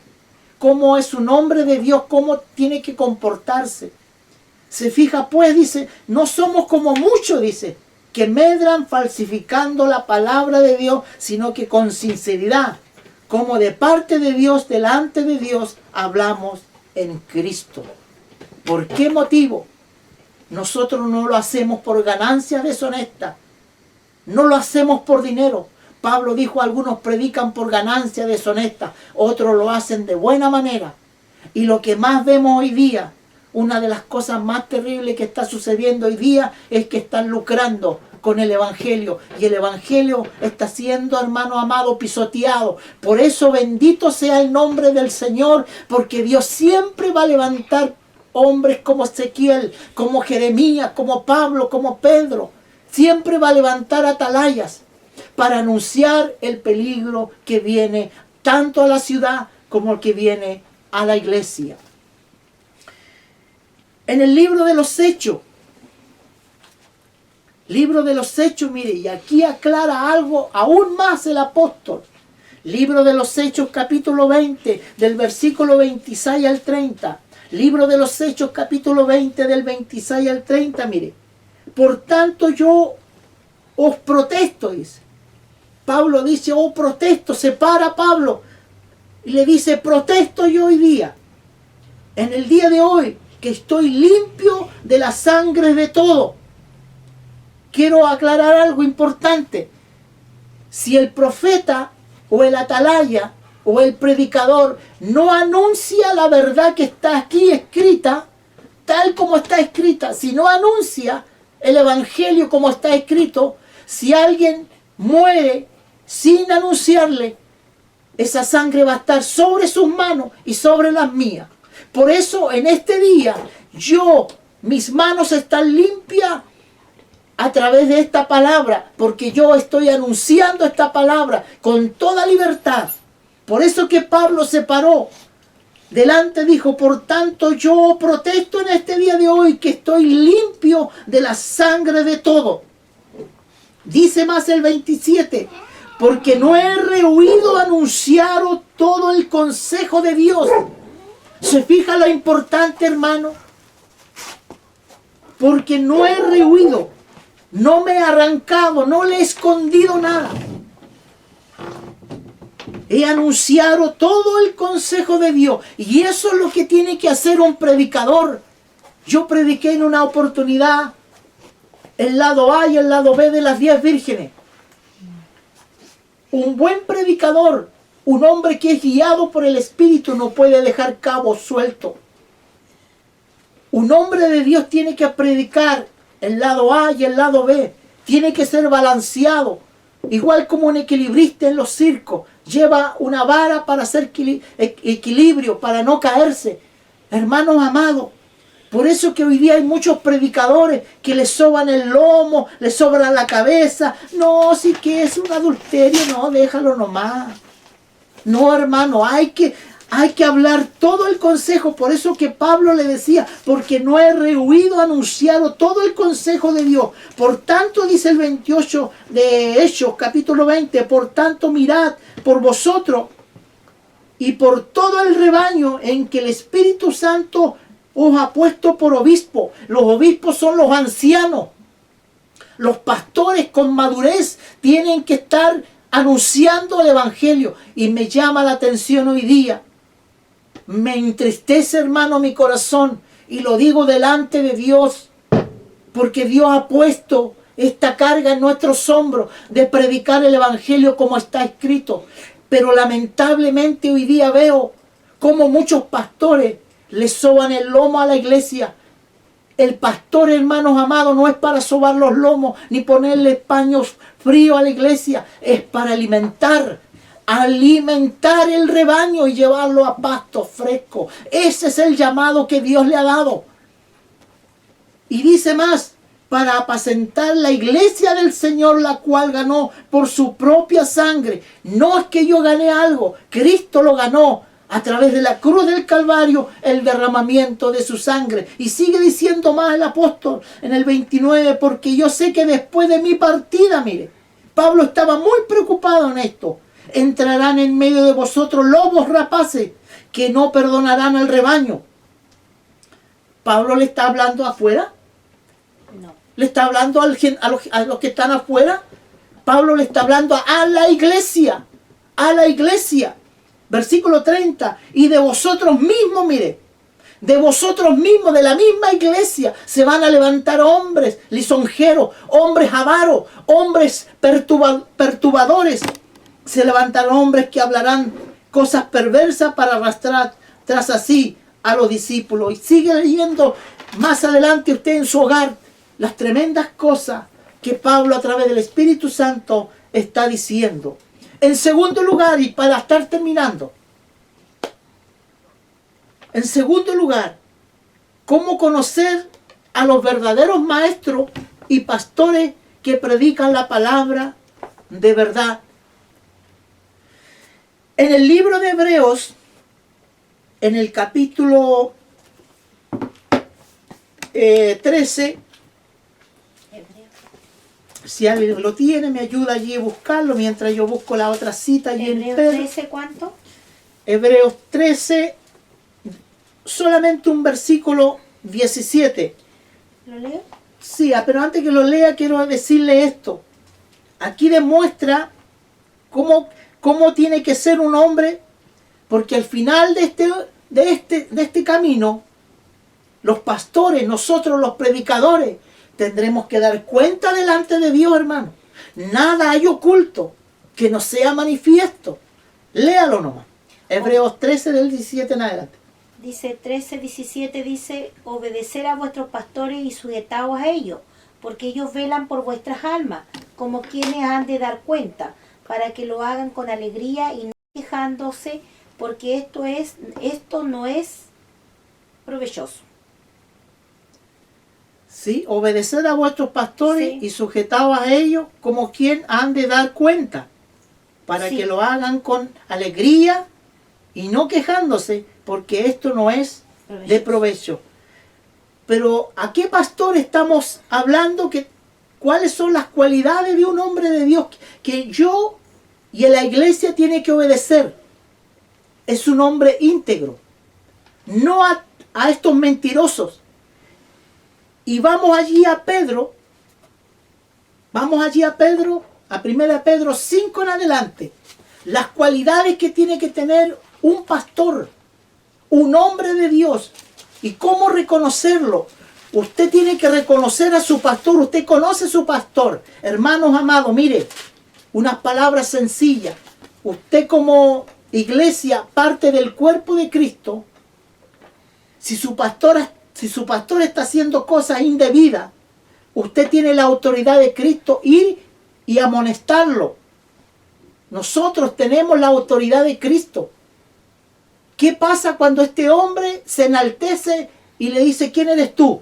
Cómo es un hombre de Dios, cómo tiene que comportarse. Se fija pues, dice, no somos como muchos, dice, que medran falsificando la palabra de Dios, sino que con sinceridad, como de parte de Dios, delante de Dios, hablamos en Cristo. ¿Por qué motivo? Nosotros no lo hacemos por ganancias deshonestas, no lo hacemos por dinero. Pablo dijo, algunos predican por ganancias deshonestas, otros lo hacen de buena manera. Y lo que más vemos hoy día, una de las cosas más terribles que está sucediendo hoy día es que están lucrando con el Evangelio. Y el Evangelio está siendo, hermano amado, pisoteado. Por eso bendito sea el nombre del Señor, porque Dios siempre va a levantar hombres como Ezequiel, como Jeremías, como Pablo, como Pedro. Siempre va a levantar atalayas para anunciar el peligro que viene tanto a la ciudad como el que viene a la iglesia. En el libro de los Hechos, mire, y aquí aclara algo aún más el apóstol. Libro de los Hechos, capítulo 20, del versículo 26 al 30. Libro de los Hechos, capítulo 20, del 26 al 30, mire. Por tanto yo os protesto, dice. Pablo dice, oh protesto, se para Pablo y le dice, protesto yo hoy día, en el día de hoy, que estoy limpio de la sangre de todo. Quiero aclarar algo importante. Si el profeta o el atalaya o el predicador no anuncia la verdad que está aquí escrita, tal como está escrita, si no anuncia el evangelio como está escrito, si alguien muere sin anunciarle, esa sangre va a estar sobre sus manos y sobre las mías. Por eso en este día mis manos están limpias a través de esta palabra, porque yo estoy anunciando esta palabra con toda libertad. Por eso que Pablo se paró delante, dijo, por tanto yo protesto en este día de hoy que estoy limpio de la sangre de todo. Dice más el 27, porque no he rehuido anunciaros todo el consejo de Dios. ¿Se fija lo importante, hermano? Porque no he rehuido, no me he arrancado, no le he escondido nada. He anunciado todo el consejo de Dios. Y eso es lo que tiene que hacer un predicador. Yo prediqué en una oportunidad el lado A y el lado B de las 10 vírgenes. Un buen predicador, un hombre que es guiado por el Espíritu, no puede dejar cabos sueltos. Un hombre de Dios tiene que predicar el lado A y el lado B. Tiene que ser balanceado. Igual como un equilibrista en los circos. Lleva una vara para hacer equilibrio, para no caerse. Hermanos amados, por eso que hoy día hay muchos predicadores que les soban el lomo, les sobran la cabeza. No, sí que es un adulterio, no, déjalo nomás. No, hermano, hay que Hay que hablar todo el consejo. Por eso que Pablo le decía, porque no he rehuido anunciado todo el consejo de Dios. Por tanto, dice el 28 de Hechos, capítulo 20, por tanto mirad por vosotros y por todo el rebaño en que el Espíritu Santo os ha puesto por obispo. Los obispos son los ancianos. Los pastores con madurez tienen que estar anunciando el Evangelio. Y me llama la atención hoy día. Me entristece, hermano, mi corazón. Y lo digo delante de Dios. Porque Dios ha puesto esta carga en nuestros hombros de predicar el Evangelio como está escrito. Pero lamentablemente hoy día veo como muchos pastores le soban el lomo a la iglesia. El pastor, hermanos amados, no es para sobar los lomos ni ponerle paños fríos a la iglesia. Es para alimentar el rebaño y llevarlo a pasto fresco. Ese es el llamado que Dios le ha dado. Y dice más, para apacentar la iglesia del Señor, la cual ganó por su propia sangre. No es que yo gané algo, Cristo lo ganó a través de la cruz del Calvario, el derramamiento de su sangre. Y sigue diciendo más el apóstol en el 29, porque yo sé que después de mi partida, mire, Pablo estaba muy preocupado en esto. Entrarán en medio de vosotros lobos rapaces que no perdonarán al rebaño. ¿Pablo le está hablando afuera? No. ¿Le está hablando a los que están afuera? Pablo le está hablando a la iglesia. A la iglesia. Versículo 30. Y de vosotros mismos, mire. De vosotros mismos, de la misma iglesia, se van a levantar hombres lisonjeros, hombres avaros, hombres perturbadores. Se levantarán hombres que hablarán cosas perversas para arrastrar tras así a los discípulos. Y sigue leyendo más adelante usted en su hogar las tremendas cosas que Pablo a través del Espíritu Santo está diciendo. En segundo lugar, y para estar terminando, en segundo lugar, cómo conocer a los verdaderos maestros y pastores que predican la palabra de verdad. En el libro de Hebreos, en el capítulo 13, si alguien lo tiene, me ayuda allí a buscarlo mientras yo busco la otra cita allí en Hebreos Pedro. 13, ¿cuánto? Hebreos 13, solamente un versículo 17. ¿Lo leo? Sí, pero antes que lo lea quiero decirle esto. Aquí demuestra cómo tiene que ser un hombre, porque al final de este camino, los pastores, nosotros los predicadores, tendremos que dar cuenta delante de Dios, hermano. Nada hay oculto que no sea manifiesto. Léalo nomás. Hebreos 13 del 17 en adelante. Dice 13, 17, dice, obedecer a vuestros pastores y sujetaos a ellos, porque ellos velan por vuestras almas, como quienes han de dar cuenta, para que lo hagan con alegría y no quejándose, porque esto no es provechoso. Sí, obedecer a vuestros pastores Sí. y sujetaos a ellos como quien han de dar cuenta, para Sí. que lo hagan con alegría y no quejándose, porque esto no es de provecho. Pero ¿a qué pastor estamos hablando? ¿Cuáles son las cualidades de un hombre de Dios que yo y en la iglesia tiene que obedecer? Es un hombre íntegro, no a estos mentirosos. Y vamos allí a Pedro, a 1 Pedro 5 en adelante. Las cualidades que tiene que tener un pastor, un hombre de Dios. ¿Y cómo reconocerlo? Usted tiene que reconocer a su pastor. Usted conoce a su pastor. Hermanos amados, mire, unas palabras sencillas. Usted como iglesia, parte del cuerpo de Cristo, si su pastor está haciendo cosas indebidas, usted tiene la autoridad de Cristo ir y amonestarlo. Nosotros tenemos la autoridad de Cristo. ¿Qué pasa cuando este hombre se enaltece y le dice, ¿quién eres tú?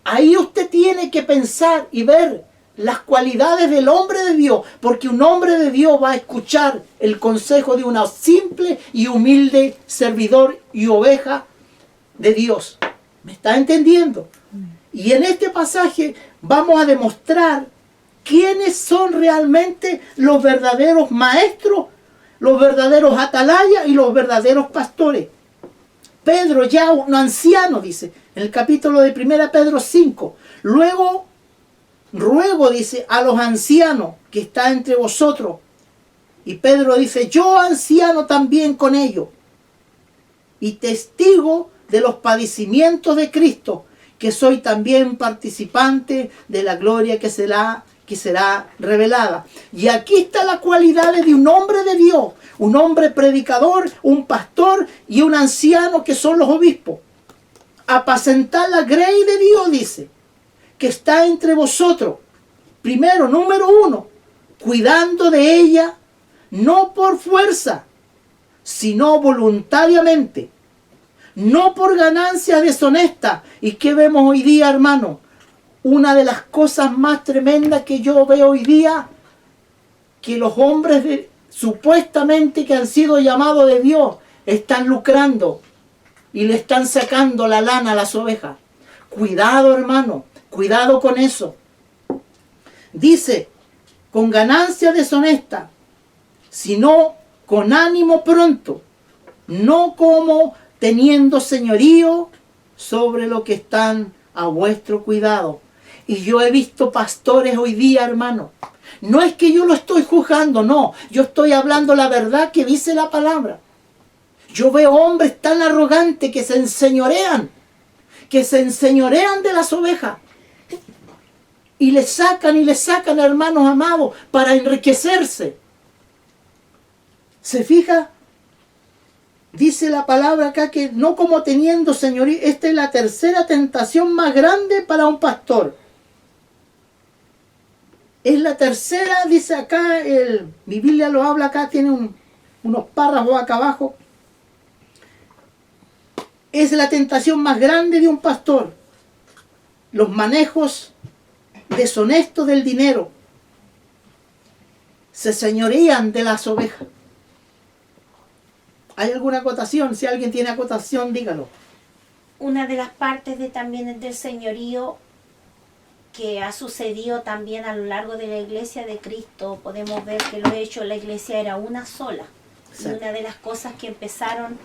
Ahí usted tiene que pensar y ver las cualidades del hombre de Dios, porque un hombre de Dios va a escuchar el consejo de una simple y humilde servidor y oveja de Dios. ¿Me está entendiendo? Y en este pasaje vamos a demostrar quiénes son realmente los verdaderos maestros, los verdaderos atalayas y los verdaderos pastores. Pedro, ya un anciano, dice, en el capítulo de 1 Pedro 5, ruego, dice, a los ancianos que está entre vosotros. Y Pedro dice, yo anciano también con ellos, y testigo de los padecimientos de Cristo, que soy también participante de la gloria que será revelada. Y aquí está la cualidad de un hombre de Dios, un hombre predicador, un pastor y un anciano que son los obispos. Apacentar la grey de Dios, dice, que está entre vosotros. Primero, número 1, cuidando de ella, no por fuerza, sino voluntariamente, no por ganancia deshonesta. ¿Y qué vemos hoy día, hermano? Una de las cosas más tremendas que yo veo hoy día, que los hombres supuestamente que han sido llamados de Dios, están lucrando y le están sacando la lana a las ovejas. Cuidado, hermano, cuidado con eso. Dice, con ganancia deshonesta, sino con ánimo pronto, no como teniendo señorío sobre lo que están a vuestro cuidado. Y yo he visto pastores hoy día, hermano. No es que yo lo estoy juzgando, no. Yo estoy hablando la verdad que dice la palabra. Yo veo hombres tan arrogantes que se enseñorean de las ovejas. Y le sacan, hermanos amados, para enriquecerse. ¿Se fija? Dice la palabra acá que no como teniendo señorío. Esta es la tercera tentación más grande para un pastor. Es la tercera, dice acá, mi Biblia lo habla acá, tiene unos párrafos acá abajo. Es la tentación más grande de un pastor. Los manejos deshonestos del dinero. Se señorean de las ovejas. ¿Hay alguna acotación? Si alguien tiene acotación, dígalo. Una de las partes también del señorío que ha sucedido también a lo largo de la iglesia de Cristo, podemos ver que lo hecho, la iglesia era una sola. Exacto. Y una de las cosas que empezaron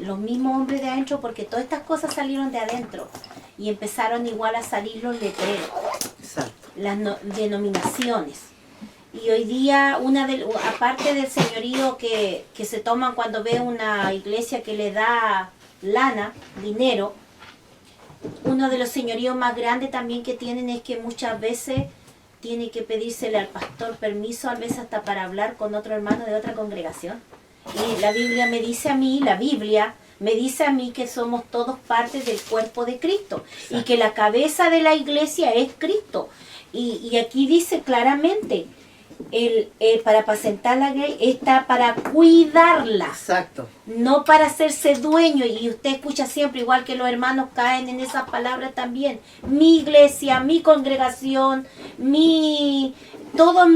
los mismos hombres de adentro, porque todas estas cosas salieron de adentro, y empezaron igual a salir los letreros, exacto, las denominaciones. Y hoy día, aparte del señorío que se toman cuando ve una iglesia que le da lana, dinero, uno de los señoríos más grandes también que tienen es que muchas veces tiene que pedírsele al pastor permiso, a veces hasta para hablar con otro hermano de otra congregación. Y la Biblia me dice a mí que somos todos partes del cuerpo de Cristo. Exacto. Y que la cabeza de la iglesia es Cristo. Y aquí dice claramente, para apacentar la grey está para cuidarla. Exacto. No para hacerse dueño. Y usted escucha siempre, igual que los hermanos caen en esas palabras también. Mi iglesia, mi congregación, todo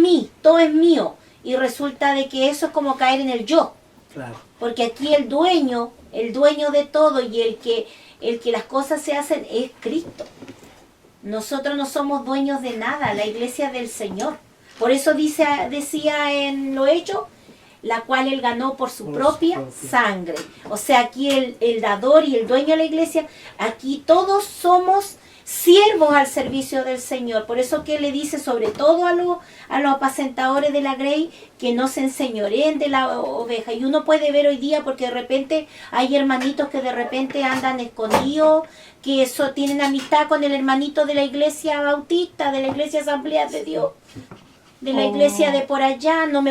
es mío. Y resulta de que eso es como caer en el yo. Claro. Porque aquí el dueño de todo y el que las cosas se hacen es Cristo. Nosotros no somos dueños de nada, la iglesia del Señor. Por eso decía en lo hecho, la cual él ganó por su propia sangre. O sea, aquí el dador y el dueño de la iglesia, aquí todos somos siervos al servicio del Señor. Por eso que le dice sobre todo a los apacentadores de la grey que no se enseñoreen de la oveja. Y uno puede ver hoy día porque de repente hay hermanitos que de repente andan escondidos, que tienen amistad con el hermanito de la iglesia bautista, de la iglesia Asamblea de Dios, de la iglesia de por allá. No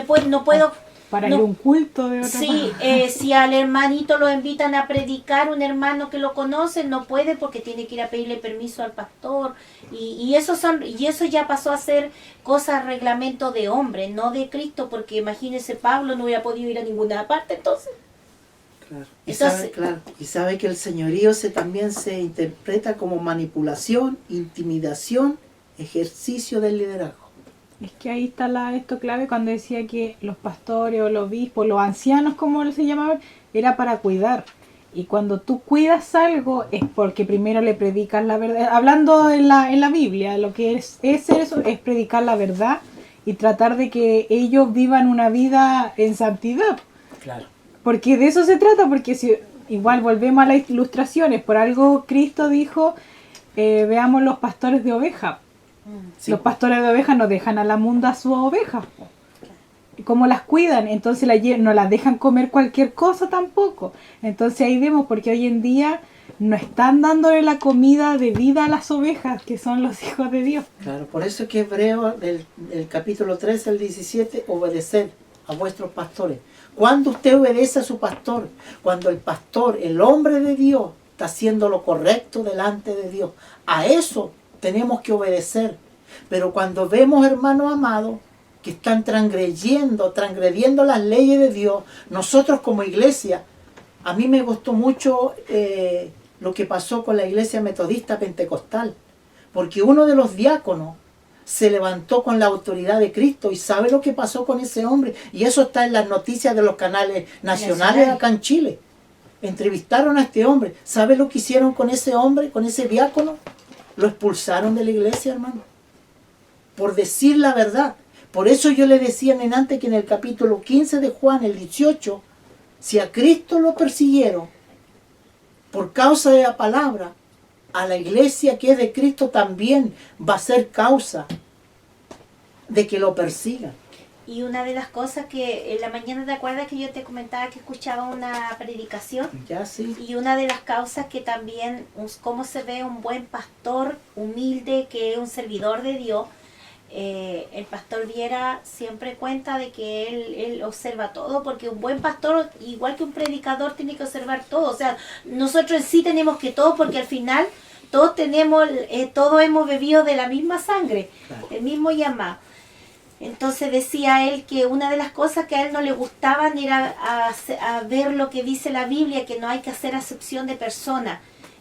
puedo para ir a un culto de otra si al hermanito lo invitan a predicar, un hermano que lo conoce, no puede porque tiene que ir a pedirle permiso al pastor. Y eso ya pasó a ser reglamento de hombre, no de Cristo, porque imagínese, Pablo no hubiera podido ir a ninguna parte entonces. Claro. Y sabe que el señorío también se interpreta como manipulación, intimidación, ejercicio del liderazgo. Es que ahí está esto clave cuando decía que los pastores o los obispos, los ancianos como se llamaban, era para cuidar. Y cuando tú cuidas algo es porque primero le predicas la verdad. Hablando en la Biblia, lo que es eso, es predicar la verdad y tratar de que ellos vivan una vida en santidad. Claro. Porque de eso se trata, porque si igual volvemos a las ilustraciones, por algo Cristo dijo, veamos los pastores de ovejas. Sí. Los pastores de ovejas no dejan a la munda sus ovejas. ¿Cómo las cuidan? Entonces no las dejan comer cualquier cosa tampoco. Entonces ahí vemos, porque hoy en día no están dándole la comida de vida a las ovejas, que son los hijos de Dios. Claro, por eso es que Hebreo, del capítulo 13 al 17, obedecer a vuestros pastores. Cuando usted obedece a su pastor, cuando el pastor, el hombre de Dios, está haciendo lo correcto delante de Dios, a eso tenemos que obedecer. Pero cuando vemos, hermanos amados, que están transgrediendo las leyes de Dios, nosotros como iglesia, a mí me gustó mucho lo que pasó con la iglesia metodista pentecostal, porque uno de los diáconos se levantó con la autoridad de Cristo y sabe lo que pasó con ese hombre, y eso está en las noticias de los canales nacionales acá en Chile. Entrevistaron a este hombre. ¿Sabe lo que hicieron con ese hombre, con ese diácono? Lo expulsaron de la iglesia, hermano, por decir la verdad. Por eso yo le decía antes que en el capítulo 15 de Juan, el 18, si a Cristo lo persiguieron por causa de la palabra, a la iglesia que es de Cristo también va a ser causa de que lo persigan. Y una de las cosas que en la mañana, ¿te acuerdas que yo te comentaba que escuchaba una predicación? Ya sí. Y una de las causas que también, cómo se ve un buen pastor humilde, que es un servidor de Dios. El pastor Viera siempre cuenta de que él observa todo, porque un buen pastor, igual que un predicador, tiene que observar todo. O sea, nosotros en sí tenemos que todo, porque al final todos todos hemos bebido de la misma sangre, Claro. el mismo llamado. Entonces decía él que una de las cosas que a él no le gustaban era a ver lo que dice la Biblia, que no hay que hacer acepción de personas.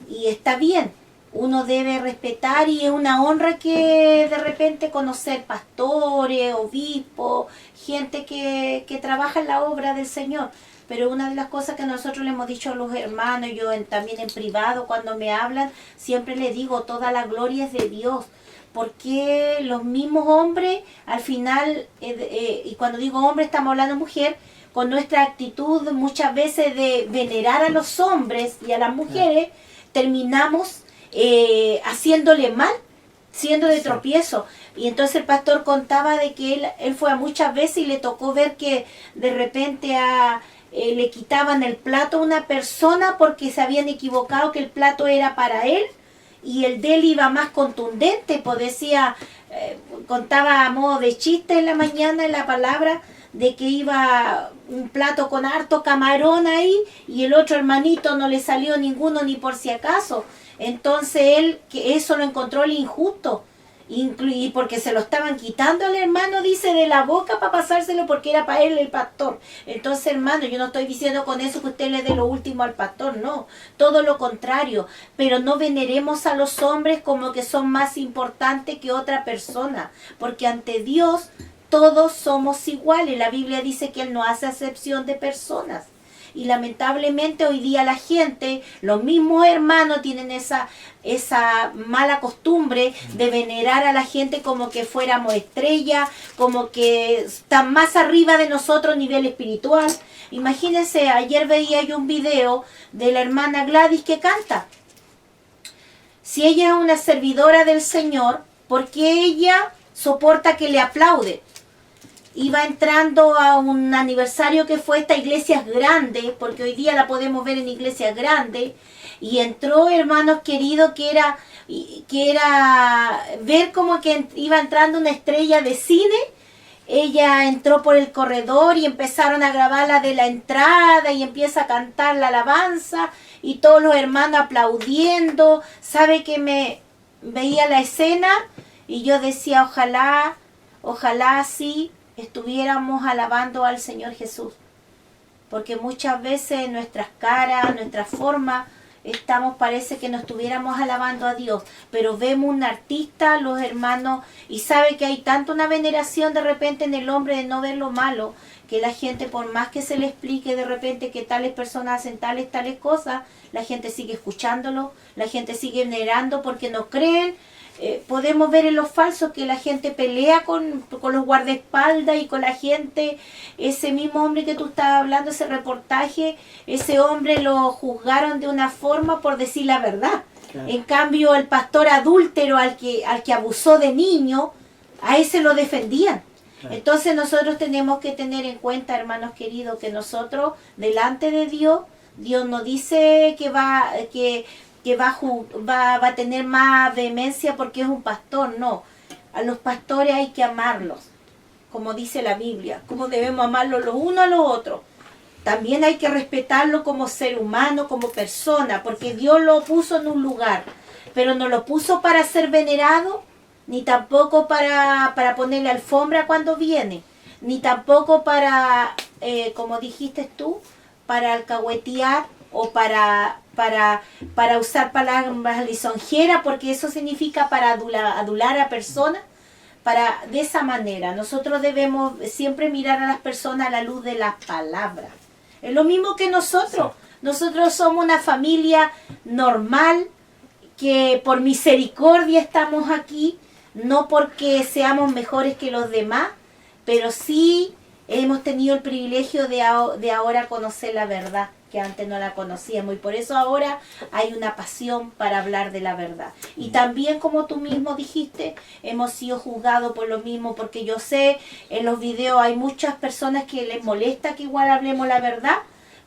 Y está bien, uno debe respetar, y es una honra que de repente conocer pastores, obispos, gente que trabaja en la obra del Señor. Pero una de las cosas que nosotros le hemos dicho a los hermanos, yo también en privado cuando me hablan, siempre les digo, toda la gloria es de Dios. Porque los mismos hombres, al final, y cuando digo hombre estamos hablando mujer, con nuestra actitud muchas veces de venerar a los hombres y a las mujeres, terminamos haciéndole mal, siendo de tropiezo. Y entonces el pastor contaba de que él fue a muchas veces y le tocó ver que de repente le quitaban el plato a una persona porque se habían equivocado, que el plato era para él y el de él iba más contundente, pues decía, contaba a modo de chiste en la mañana en la palabra, de que iba un plato con harto camarón ahí y el otro hermanito no le salió ninguno ni por si acaso. Entonces él, que eso lo encontró el injusto, y porque se lo estaban quitando al hermano, dice, de la boca para pasárselo porque era para él el pastor. Entonces, hermano, yo no estoy diciendo con eso que usted le dé lo último al pastor, no, todo lo contrario, pero no veneremos a los hombres como que son más importantes que otra persona, porque ante Dios todos somos iguales. La Biblia dice que Él no hace acepción de personas. Y lamentablemente hoy día la gente, los mismos hermanos tienen esa mala costumbre de venerar a la gente como que fuéramos estrellas, como que están más arriba de nosotros a nivel espiritual. Imagínense, ayer veía yo un video de la hermana Gladys que canta. Si ella es una servidora del Señor, ¿por qué ella soporta que le aplaude? Iba entrando a un aniversario que fue esta iglesia grande, porque hoy día la podemos ver en iglesias grandes, y entró, hermanos queridos, que era ver como que iba entrando una estrella de cine. Ella entró por el corredor y empezaron a grabarla de la entrada y empieza a cantar la alabanza y todos los hermanos aplaudiendo. Sabe que me veía la escena y yo decía, ojalá así estuviéramos alabando al Señor Jesús, porque muchas veces nuestras caras, nuestra forma parece que nos estuviéramos alabando a Dios, pero vemos un artista, los hermanos, y sabe que hay tanto una veneración de repente en el hombre de no ver lo malo, que la gente, por más que se le explique de repente que tales personas hacen tales cosas, la gente sigue escuchándolo, la gente sigue venerando porque no creen. Podemos ver en los falsos que la gente pelea con los guardaespaldas y con la gente. Ese mismo hombre que tú estabas hablando, ese reportaje, ese hombre lo juzgaron de una forma por decir la verdad. Claro. En cambio, el pastor adúltero al que abusó de niño, a ese lo defendían. Claro. Entonces nosotros tenemos que tener en cuenta, hermanos queridos, que nosotros delante de Dios nos dice que va a tener más vehemencia porque es un pastor. No, a los pastores hay que amarlos, como dice la Biblia, como debemos amarlos los unos a los otros. También hay que respetarlo como ser humano, como persona, porque Dios lo puso en un lugar, pero no lo puso para ser venerado, ni tampoco para ponerle alfombra cuando viene, ni tampoco para, como dijiste tú, para alcahuetear o para usar palabras lisonjeras, porque eso significa para adular a personas. De esa manera, nosotros debemos siempre mirar a las personas a la luz de las palabras. Es lo mismo que nosotros. Nosotros somos una familia normal, que por misericordia estamos aquí, no porque seamos mejores que los demás, pero sí hemos tenido el privilegio de ahora conocer la verdad, que antes no la conocíamos, y por eso ahora hay una pasión para hablar de la verdad. Y también, como tú mismo dijiste, hemos sido juzgados por lo mismo, porque yo sé, en los videos hay muchas personas que les molesta que igual hablemos la verdad,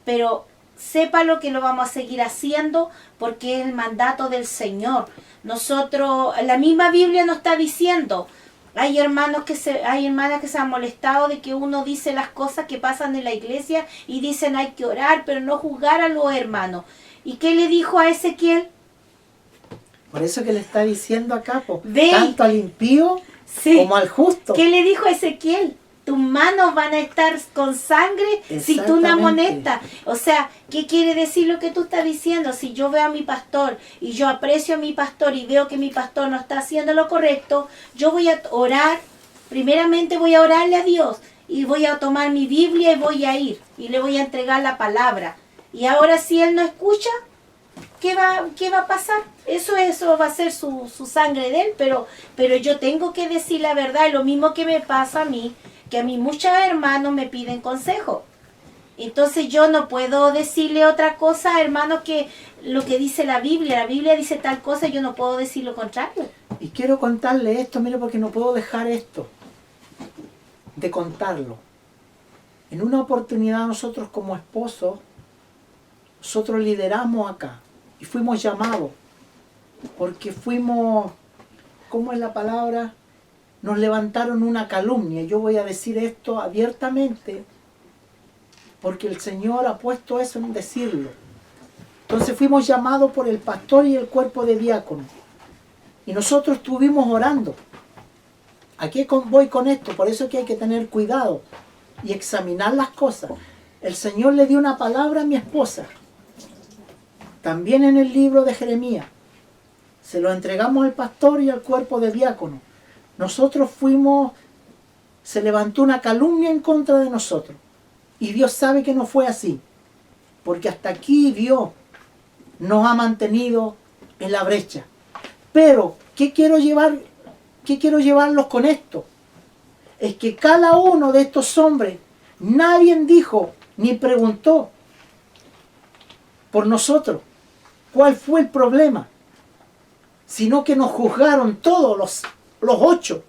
pero sépalo que lo vamos a seguir haciendo porque es el mandato del Señor. Nosotros, la misma Biblia nos está diciendo, hay hermanas que se han molestado de que uno dice las cosas que pasan en la iglesia y dicen hay que orar, pero no juzgar a los hermanos. ¿Y qué le dijo a Ezequiel? Por eso que le está diciendo acá, tanto al impío como al justo. ¿Qué le dijo a Ezequiel? Tus manos van a estar con sangre si tú no amonestas. O sea, ¿qué quiere decir lo que tú estás diciendo? Si yo veo a mi pastor y yo aprecio a mi pastor y veo que mi pastor no está haciendo lo correcto, yo voy a orar. Primeramente voy a orarle a Dios y voy a tomar mi Biblia y voy a ir y le voy a entregar la palabra. Y ahora si él no escucha, ¿qué va a pasar? Eso va a ser su sangre de él, pero yo tengo que decir la verdad. Es lo mismo que me pasa a mí, que a mí muchos hermanos me piden consejo. Entonces yo no puedo decirle otra cosa, hermano, que lo que dice la Biblia. La Biblia dice tal cosa y yo no puedo decir lo contrario. Y quiero contarle esto, mire, porque no puedo dejar esto de contarlo. En una oportunidad nosotros como esposos, nosotros lideramos acá y fuimos llamados porque fuimos, ¿cómo es la palabra? Nos levantaron una calumnia. Yo voy a decir esto abiertamente porque el Señor ha puesto eso en decirlo. Entonces fuimos llamados por el pastor y el cuerpo de diáconos. Y nosotros estuvimos orando. ¿A qué voy con esto? Por eso es que hay que tener cuidado y examinar las cosas. El Señor le dio una palabra a mi esposa. También en el libro de Jeremías. Se lo entregamos al pastor y al cuerpo de diáconos. Nosotros se levantó una calumnia en contra de nosotros. Y Dios sabe que no fue así. Porque hasta aquí Dios nos ha mantenido en la brecha. Pero, ¿qué quiero llevarlos con esto? Es que cada uno de estos hombres, nadie dijo ni preguntó por nosotros cuál fue el problema. Sino que nos juzgaron todos los 8,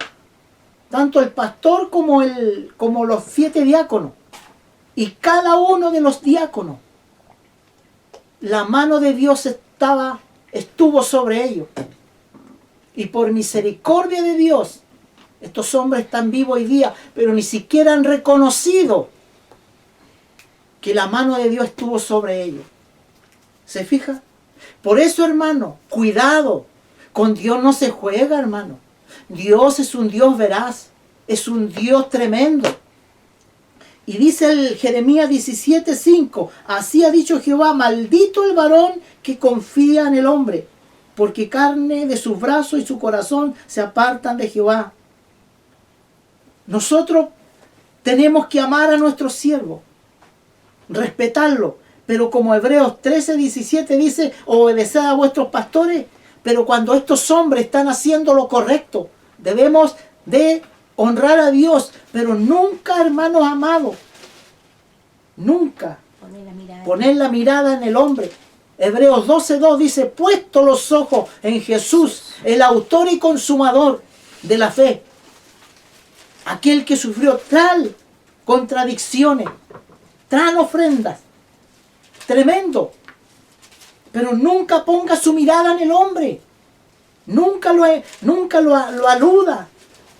tanto el pastor como los 7 diáconos, y cada uno de los diáconos, la mano de Dios estuvo sobre ellos, y por misericordia de Dios, estos hombres están vivos hoy día, pero ni siquiera han reconocido que la mano de Dios estuvo sobre ellos. ¿Se fija? Por eso, hermano, cuidado, con Dios no se juega, hermano. Dios es un Dios veraz, es un Dios tremendo. Y dice el Jeremías 17:5, así ha dicho Jehová, maldito el varón que confía en el hombre, porque carne de sus brazos y su corazón se apartan de Jehová. Nosotros tenemos que amar a nuestros siervos, respetarlo, pero como Hebreos 13:17 dice, obedeced a vuestros pastores, pero cuando estos hombres están haciendo lo correcto, debemos de honrar a Dios, pero nunca, hermanos amados, nunca poner la mirada en el hombre. Hebreos 12:2 dice, puesto los ojos en Jesús, el autor y consumador de la fe, aquel que sufrió tal contradicciones, tal ofrendas, tremendo, pero nunca ponga su mirada en el hombre, nunca lo aluda,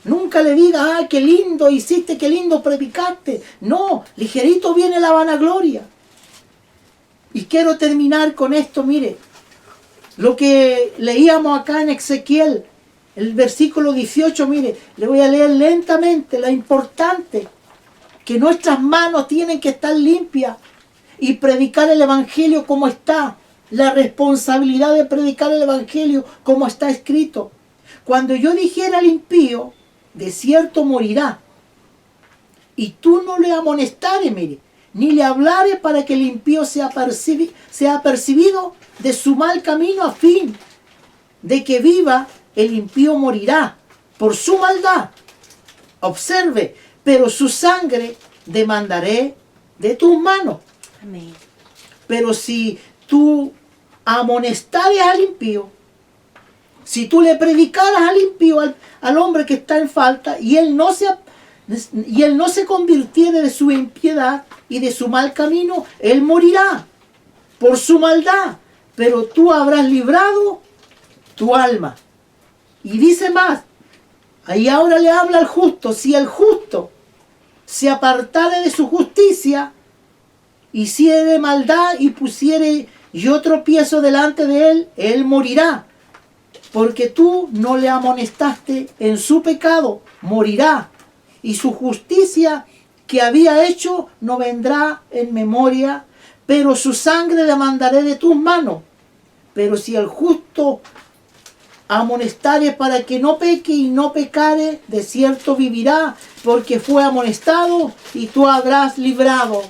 nunca le diga, ah, qué lindo hiciste, qué lindo predicaste. No, ligerito viene la vanagloria. Y quiero terminar con esto, mire, lo que leíamos acá en Ezequiel, el versículo 18, mire, le voy a leer lentamente, lo importante, que nuestras manos tienen que estar limpias y predicar el Evangelio como está, la responsabilidad de predicar el Evangelio como está escrito. Cuando yo dijera al impío, de cierto morirá, y tú no le amonestares, mire, ni le hablares para que el impío sea apercibido de su mal camino, a fin de que viva, el impío morirá por su maldad. Observe, pero su sangre demandaré de tus manos. Amén. Pero si tú amonestares al impío, si tú le predicaras al impío, al hombre que está en falta, y él no se convirtiere de su impiedad y de su mal camino, él morirá por su maldad, pero tú habrás librado tu alma. Y dice más, ahí ahora le habla al justo, si el justo se apartare de su justicia, hiciere maldad y pusiere yo tropiezo delante de él, él morirá. Porque tú no le amonestaste en su pecado, morirá. Y su justicia que había hecho no vendrá en memoria, pero su sangre demandaré de tus manos. Pero si el justo amonestare para que no peque y no pecare, de cierto vivirá, porque fue amonestado y tú habrás librado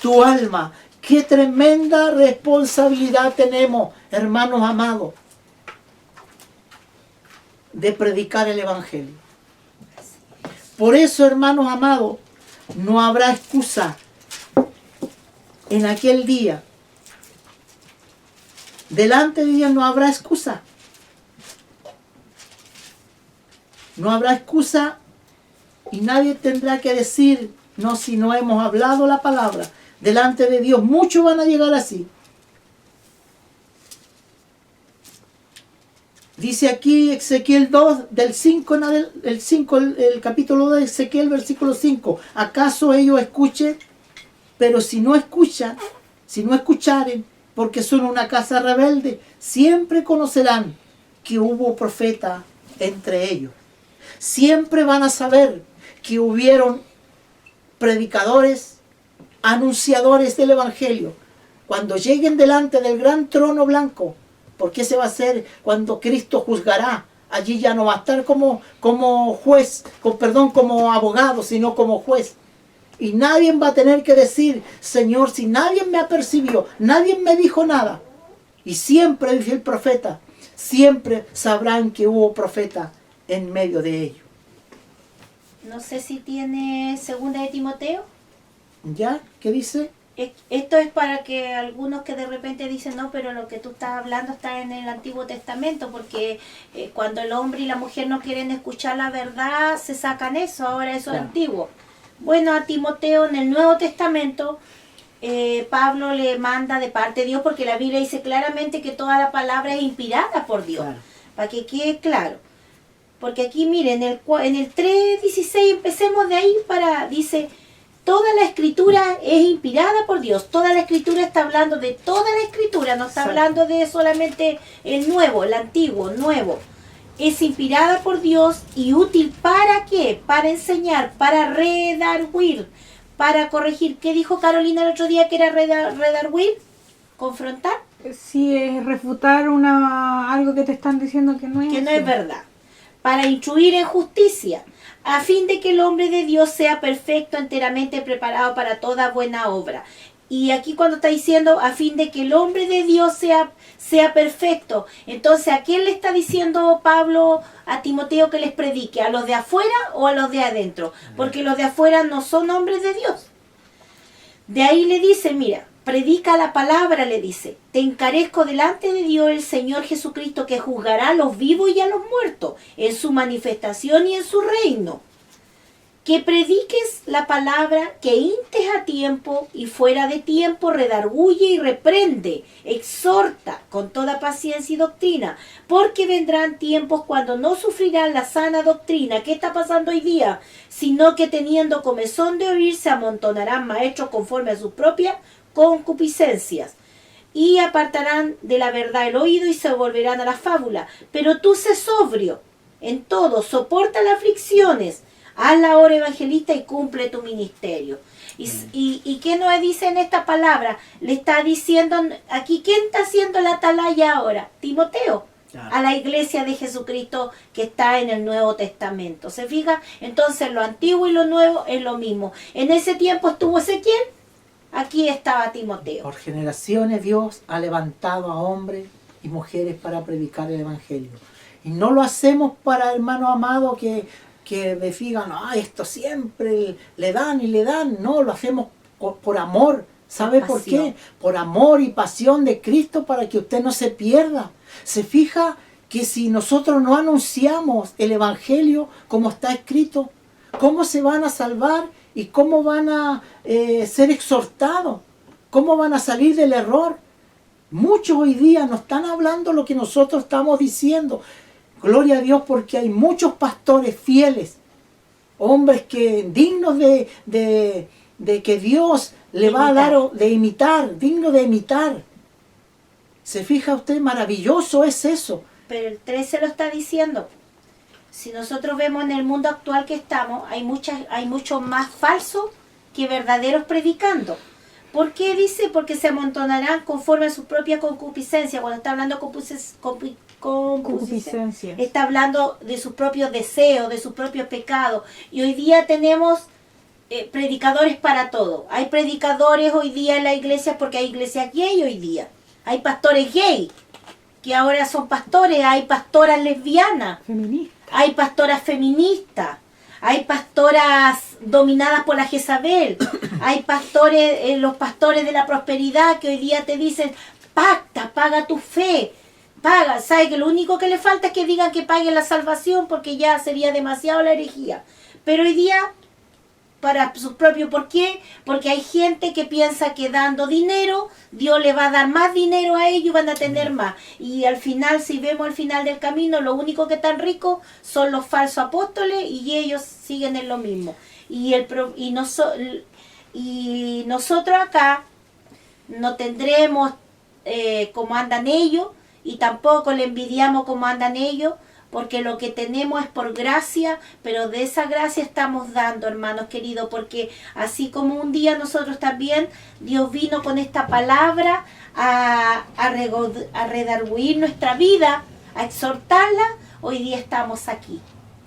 tu alma. Qué tremenda responsabilidad tenemos, hermanos amados, de predicar el Evangelio. Por eso, hermanos amados, no habrá excusa en aquel día. Delante de Dios no habrá excusa. No habrá excusa y nadie tendrá que decir, no, si no hemos hablado la palabra. Delante de Dios muchos van a llegar así. Dice aquí Ezequiel 2, del 5 en el capítulo 2 de Ezequiel, versículo 5. ¿Acaso ellos escuchen? Pero si no escuchan, si no escucharen, porque son una casa rebelde, siempre conocerán que hubo profeta entre ellos. Siempre van a saber que hubieron predicadores, anunciadores del Evangelio. Cuando lleguen delante del gran trono blanco, porque ese va a ser cuando Cristo juzgará. Allí ya no va a estar como juez, como abogado, sino como juez. Y nadie va a tener que decir, Señor, si nadie me apercibió, nadie me dijo nada. Y siempre, dice el profeta, siempre sabrán que hubo profeta en medio de ellos. No sé si tiene segunda de Timoteo. ¿Ya? ¿Qué dice? Esto es para que algunos que de repente dicen, no, pero lo que tú estás hablando está en el Antiguo Testamento, porque cuando el hombre y la mujer no quieren escuchar la verdad, se sacan eso, ahora eso es antiguo. Bueno, a Timoteo en el Nuevo Testamento, Pablo le manda de parte de Dios, porque la Biblia dice claramente que toda la palabra es inspirada por Dios, para que quede claro. Porque aquí, miren, en el 3:16, empecemos de ahí dice... Toda la escritura es inspirada por Dios. Toda la escritura está hablando de toda la escritura. No está hablando de solamente el nuevo, el antiguo, nuevo. Es inspirada por Dios y útil ¿para qué? Para enseñar, para redarguir, para corregir. ¿Qué dijo Carolina el otro día que era redarguir? ¿Confrontar? Sí, es refutar algo que te están diciendo que no es Que no así. es verdad. Para instruir en justicia, a fin de que el hombre de Dios sea perfecto, enteramente preparado para toda buena obra. Y aquí cuando está diciendo a fin de que el hombre de Dios sea perfecto, entonces ¿a quién le está diciendo Pablo a Timoteo que les predique? ¿A los de afuera o a los de adentro? Porque los de afuera no son hombres de Dios. De ahí le dice, mira, predica la palabra, le dice, te encarezco delante de Dios el Señor Jesucristo, que juzgará a los vivos y a los muertos en su manifestación y en su reino. Que prediques la palabra, que hintes a tiempo y fuera de tiempo, redarguye y reprende, exhorta con toda paciencia y doctrina, porque vendrán tiempos cuando no sufrirán la sana doctrina. ¿Qué está pasando hoy día? Sino que teniendo comezón de oír, se amontonarán maestros conforme a sus propias concupiscencias, y apartarán de la verdad el oído y se volverán a la fábula. Pero tú sé sobrio en todo, soporta las aflicciones, haz la obra evangelista y cumple tu ministerio. ¿Y qué nos dice en esta palabra? Le está diciendo aquí, ¿quién está haciendo la atalaya ahora? Timoteo, a la iglesia de Jesucristo que está en el Nuevo Testamento. ¿Se fija? Entonces lo antiguo y lo nuevo es lo mismo. En ese tiempo estuvo Ezequiel, aquí estaba Timoteo. Por generaciones Dios ha levantado a hombres y mujeres para predicar el Evangelio. Y no lo hacemos para, hermano amado, que me digan, esto siempre le dan y le dan. No, lo hacemos por amor. ¿Sabe por qué? Por amor y pasión de Cristo, para que usted no se pierda. Se fija que si nosotros no anunciamos el Evangelio como está escrito, ¿cómo se van a salvar y cómo van a ser exhortados? ¿Cómo van a salir del error? Muchos hoy día no están hablando lo que nosotros estamos diciendo. Gloria a Dios, porque hay muchos pastores fieles, hombres que dignos de que Dios le va a dar, de imitar, digno de imitar. ¿Se fija usted? Maravilloso es eso. Pero el 13 lo está diciendo. Si nosotros vemos en el mundo actual que estamos, hay muchos más falsos que verdaderos predicando. ¿Por qué dice? Porque se amontonarán conforme a su propia concupiscencia. Cuando está hablando concupiscencia, está hablando de sus propios deseos, de sus propios pecados. Y hoy día tenemos predicadores para todo. Hay predicadores hoy día en la iglesia, porque hay iglesias gay hoy día. Hay pastores gay, que ahora son pastores. Hay pastoras lesbianas. Hay pastoras feministas. Hay pastoras dominadas por la Jezabel. Hay pastores, los pastores de la prosperidad, que hoy día te dicen, pacta, paga tu fe. Paga, sabe que lo único que le falta es que digan que paguen la salvación, porque ya sería demasiado la herejía. Pero hoy día, para sus propios, ¿por qué? Porque hay gente que piensa que dando dinero, Dios le va a dar más dinero a ellos y van a tener más. Y al final, si vemos al final del camino, lo único que están ricos son los falsos apóstoles, y ellos siguen en lo mismo. Y nosotros acá no tendremos como andan ellos, y tampoco le envidiamos como andan ellos, porque lo que tenemos es por gracia, pero de esa gracia estamos dando, hermanos queridos, porque así como un día nosotros también, Dios vino con esta palabra a redarguir nuestra vida, a exhortarla, hoy día estamos aquí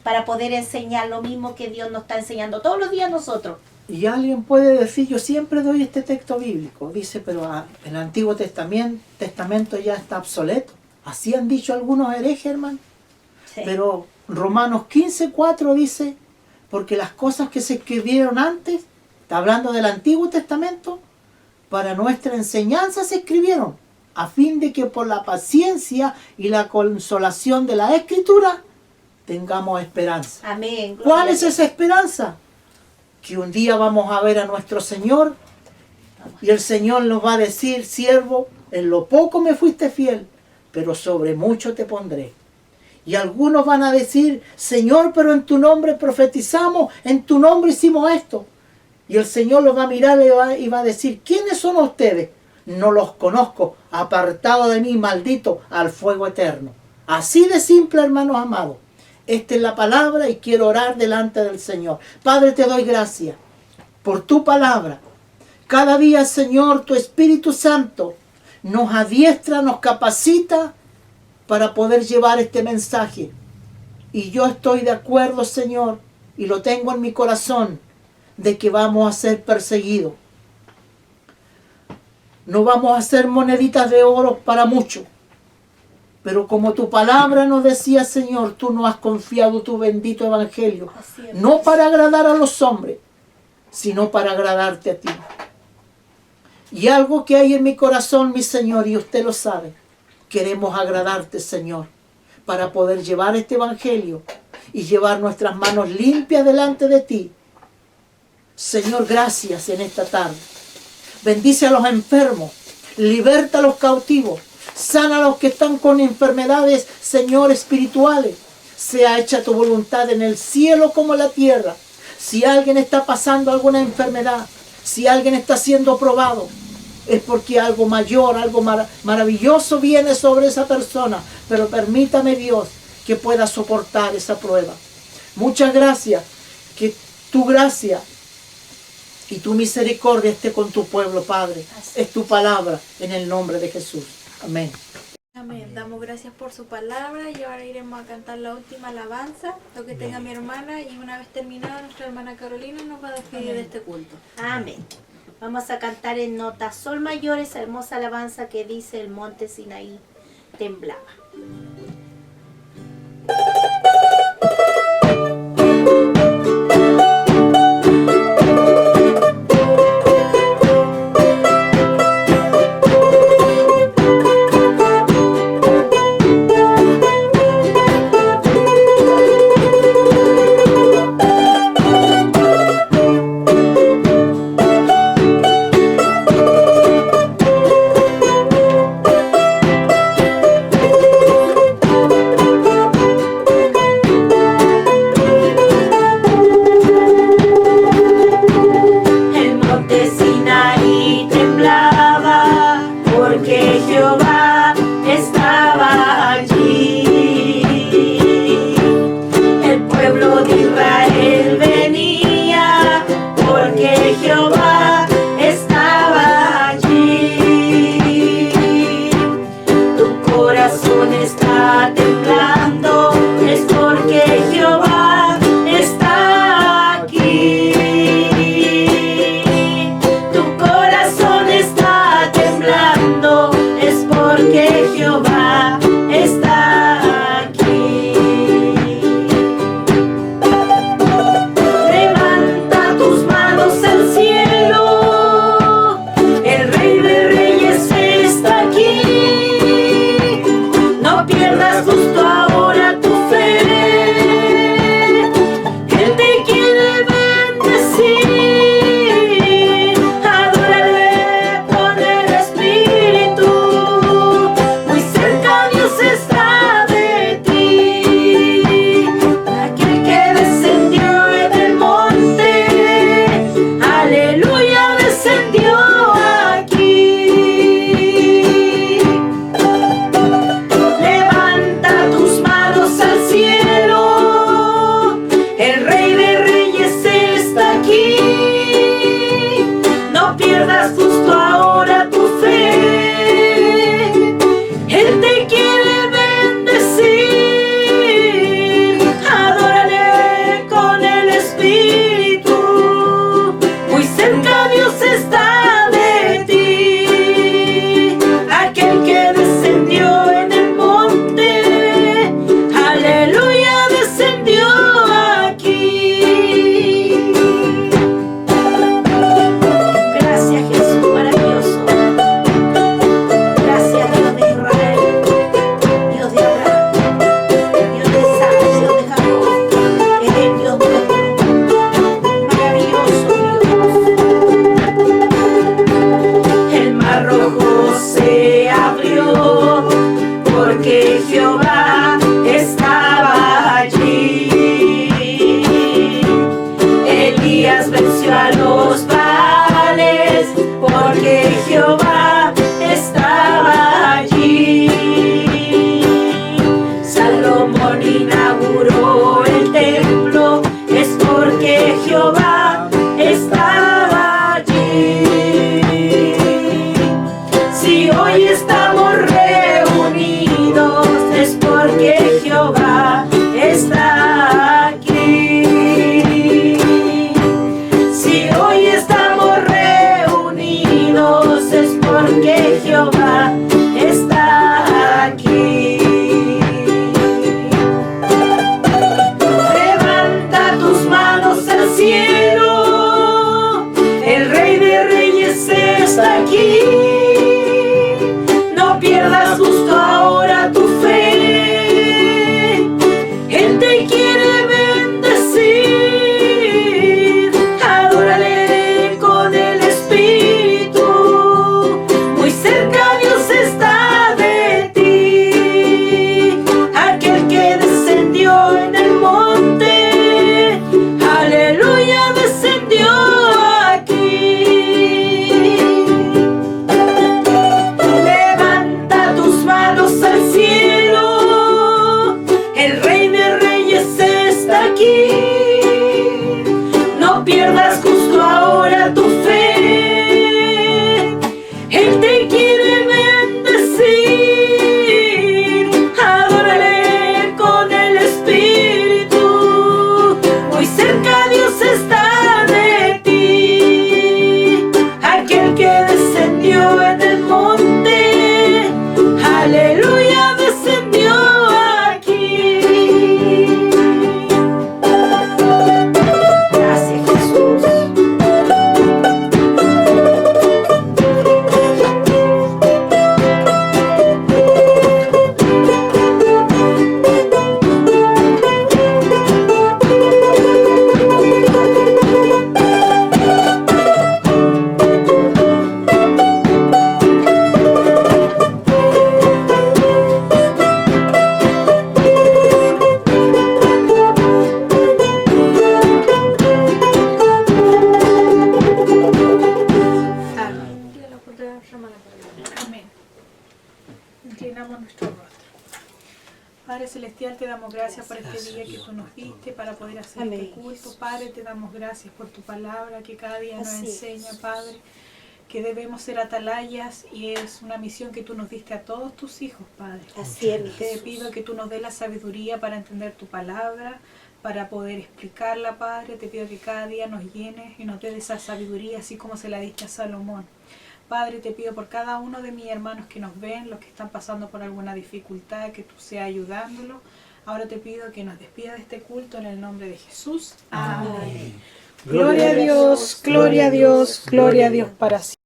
para poder enseñar lo mismo que Dios nos está enseñando todos los días a nosotros. Y alguien puede decir, yo siempre doy este texto bíblico, dice, pero el Antiguo Testamento ya está obsoleto. Así han dicho algunos herejes, hermano. Sí. Pero Romanos 15:4 dice, porque las cosas que se escribieron antes, está hablando del Antiguo Testamento, para nuestra enseñanza se escribieron, a fin de que por la paciencia y la consolación de la Escritura tengamos esperanza. Amén. ¿Cuál es esa esperanza? Que un día vamos a ver a nuestro Señor y el Señor nos va a decir, siervo, en lo poco me fuiste fiel, pero sobre mucho te pondré. Y algunos van a decir, Señor, pero en tu nombre profetizamos, en tu nombre hicimos esto. Y el Señor los va a mirar y va a decir, ¿quiénes son ustedes? No los conozco, apartado de mí, maldito, al fuego eterno. Así de simple, hermanos amados. Esta es la palabra y quiero orar delante del Señor. Padre, te doy gracias por tu palabra. Cada día, Señor, tu Espíritu Santo nos adiestra, nos capacita para poder llevar este mensaje. Y yo estoy de acuerdo, Señor, y lo tengo en mi corazón, de que vamos a ser perseguidos. No vamos a ser moneditas de oro para muchos. Pero como tu palabra nos decía, Señor, tú nos has confiado tu bendito evangelio. No para agradar a los hombres, sino para agradarte a ti. Y algo que hay en mi corazón, mi Señor, y usted lo sabe, queremos agradarte, Señor, para poder llevar este evangelio y llevar nuestras manos limpias delante de ti. Señor, gracias en esta tarde. Bendice a los enfermos, liberta a los cautivos, sana a los que están con enfermedades, Señor, espirituales. Sea hecha tu voluntad en el cielo como en la tierra. Si alguien está pasando alguna enfermedad, si alguien está siendo probado, es porque algo mayor, algo maravilloso viene sobre esa persona. Pero permítame, Dios, que pueda soportar esa prueba. Muchas gracias. Que tu gracia y tu misericordia esté con tu pueblo, Padre. Es tu palabra en el nombre de Jesús. Amén. Amén. Damos gracias por su palabra y ahora iremos a cantar la última alabanza, lo que tenga mi hermana, y una vez terminada nuestra hermana Carolina nos va a despedir de este culto. Amén. Vamos a cantar en nota sol mayor esa hermosa alabanza que dice: el monte Sinaí temblaba. Justo Celestial, te damos gracias por este día que tú nos diste para poder hacer Amén. este culto. Padre, te damos gracias por tu palabra que cada día nos Así es. enseña, Padre, que debemos ser atalayas y es una misión que tú nos diste a todos tus hijos, Padre. Así es, mi Te Jesús. pido que tú nos des la sabiduría para entender tu palabra, para poder explicarla, Padre. Te pido que cada día nos llenes y nos des esa sabiduría, así como se la diste a Salomón. Padre, te pido por cada uno de mis hermanos que nos ven, los que están pasando por alguna dificultad, que tú seas ayudándolos. Ahora te pido que nos despidas de este culto en el nombre de Jesús. Amén. Amén. Gloria a Dios, gloria a Dios, gloria a Dios para siempre.